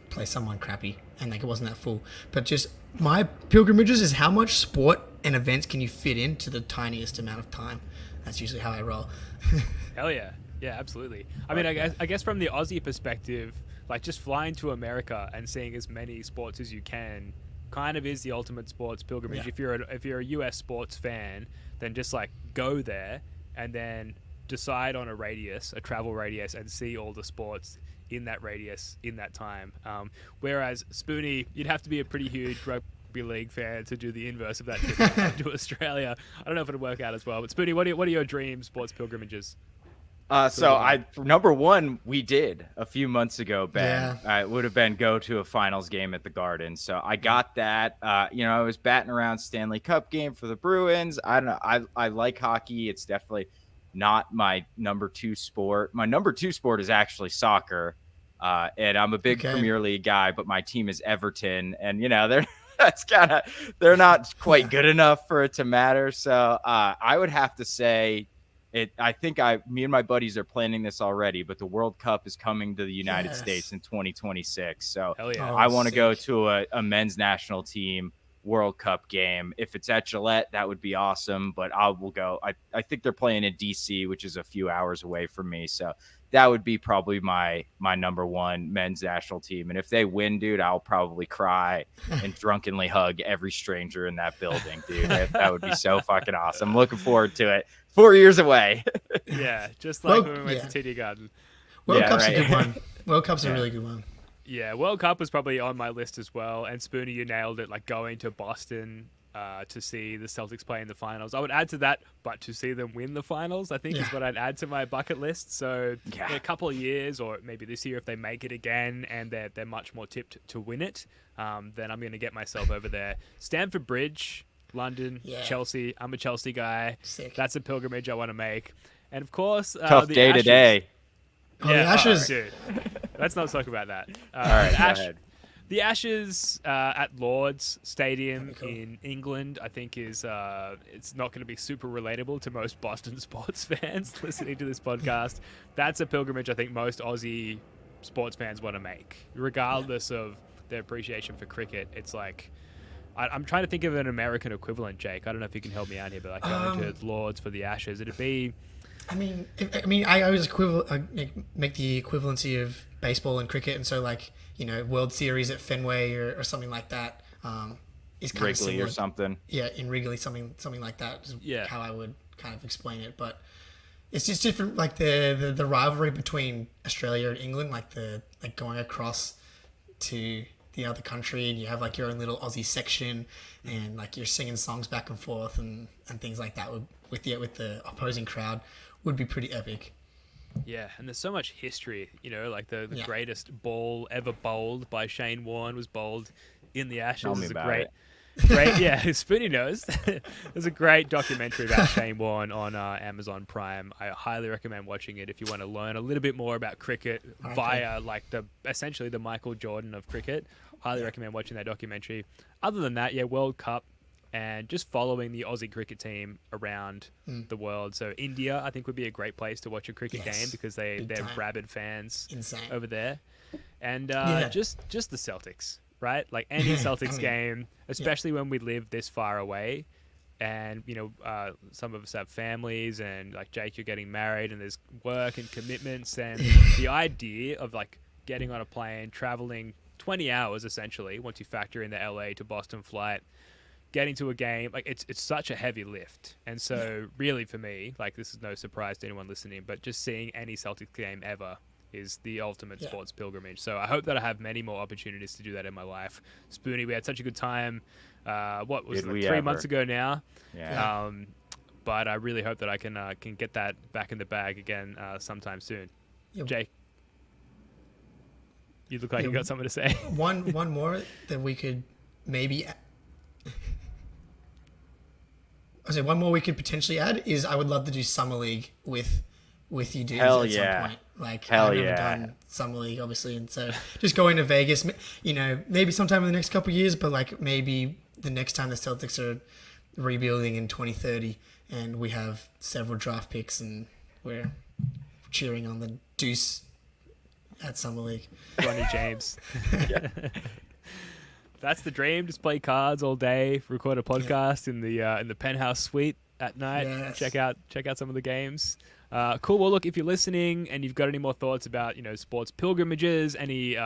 play someone crappy, and like it wasn't that full. But just my pilgrimages is how much sport and events can you fit into the tiniest amount of time. That's usually how I roll.
Hell yeah. Yeah, absolutely. I mean, I guess from the Aussie perspective, like just flying to America and seeing as many sports as you can kind of is the ultimate sports pilgrimage.
Yeah.
If you're a US sports fan, then just like go there and then decide on a travel radius, and see all the sports in that radius in that time. Whereas Spoonie, you'd have to be a pretty huge rugby league fan to do the inverse of that trip to Australia. I don't know if it'd work out as well. But Spoonie, what are your dream sports pilgrimages?
Number one, we did a few months ago, Ben.
Yeah.
It would have been go to a finals game at the Garden. So I got that. I was batting around Stanley Cup game for the Bruins. I don't know. I like hockey. It's definitely not my number two sport. My number two sport is actually soccer. And I'm a big Premier League guy, but my team is Everton, and they're not quite good enough for it to matter. So I would have to say, I think me and my buddies are planning this already, but the World Cup is coming to the United States in 2026. So
Hell yeah.
I want to go to a men's national team World Cup game. If it's at Gillette, that would be awesome, but I will go. I think they're playing in DC, which is a few hours away from me. So that would be probably my number one men's national team. And if they win, dude, I'll probably cry and drunkenly hug every stranger in that building, dude. That would be so fucking awesome. I'm looking forward to it. 4 years away.
Yeah, just like when we went to TD Garden.
World Cup's a good one. World Cup's a really good one.
Yeah, World Cup was probably on my list as well. And Spoonie, you nailed it. Like going to Boston to see the Celtics play in the finals. I would add to that, but to see them win the finals, I think is what I'd add to my bucket list. So in a couple of years, or maybe this year, if they make it again and they're much more tipped to win it, then I'm going to get myself over there. Stamford Bridge, London, Chelsea. I'm a Chelsea guy.
Sick.
That's a pilgrimage I want to make. And of course,
tough
the
day
Ashes.
today.
The Ashes.
Dude. Let's not talk about that.
All right, go ahead.
The Ashes at Lord's Stadium in England, I think it's not going to be super relatable to most Boston sports fans listening to this podcast. That's a pilgrimage I think most Aussie sports fans want to make, regardless of their appreciation for cricket. It's like, I'm trying to think of an American equivalent, Jake. I don't know if you can help me out here, but like going to Lord's for the Ashes, it'd be...
I always make the equivalency of baseball and cricket, and so like, World Series at Fenway or something like that is kind of similar.
Wrigley or something.
Yeah, in Wrigley, something like that is how I would kind of explain it. But it's just different, like the rivalry between Australia and England, like going across to the other country, and you have like your own little Aussie section, and like you're singing songs back and forth and things like that with the opposing crowd would be pretty epic.
Yeah, and there's so much history, like the greatest ball ever bowled by Shane Warne was bowled in the Ashes.
Tell me about it.
Yeah, Spoonie knows. There's a great documentary about Shane Warne on Amazon Prime. I highly recommend watching it if you want to learn a little bit more about cricket via like essentially the Michael Jordan of cricket. Highly recommend watching that documentary. Other than that, World Cup and just following the Aussie cricket team around the world. So India, I think, would be a great place to watch a cricket game because they're rabid fans over there. And just the Celtics, right? Like any Celtics game, especially when we live this far away. And, some of us have families, and like Jake, you're getting married and there's work and commitments. And the idea of like getting on a plane, traveling 20 hours essentially, once you factor in the LA to Boston flight, getting to a game, like it's such a heavy lift. And so really for me, like this is no surprise to anyone listening, but just seeing any Celtics game ever is the ultimate sports pilgrimage. So I hope that I have many more opportunities to do that in my life. Spoonie, we had such a good time. What was it, like 3 months ago now?
Yeah.
But I really hope that I can get that back in the bag again sometime soon.
Yep.
Jake, you look like you got something to say.
One more that we could maybe. I say one more we could potentially add is I would love to do summer league with you dudes at some point. Like I've never done summer league, obviously, and so just going to Vegas, maybe sometime in the next couple of years, but like maybe the next time the Celtics are rebuilding in 2030 and we have several draft picks and we're cheering on the Deuce at summer league.
Ronnie James. That's the dream. Just play cards all day, record a podcast in the penthouse suite at night.
Yes.
Check out some of the games. Cool. Well, look, if you're listening and you've got any more thoughts about sports pilgrimages, any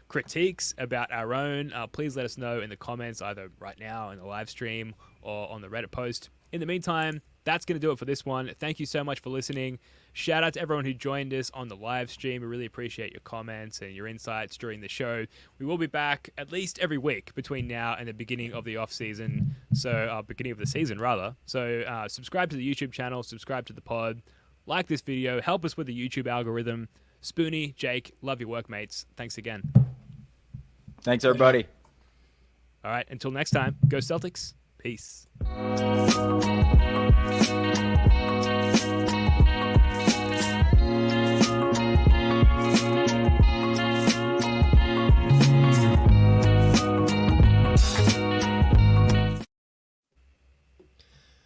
critiques about our own, please let us know in the comments, either right now in the live stream or on the Reddit post. In the meantime, that's going to do it for this one. Thank you so much for listening. Shout out to everyone who joined us on the live stream. We really appreciate your comments and your insights during the show. We will be back at least every week between now and the beginning of the off season. So beginning of the season rather. So subscribe to the YouTube channel, subscribe to the pod, like this video, help us with the YouTube algorithm. Spoonie, Jake, love your work, mates. Thanks again.
Thanks, everybody.
All right, until next time, go Celtics. Peace.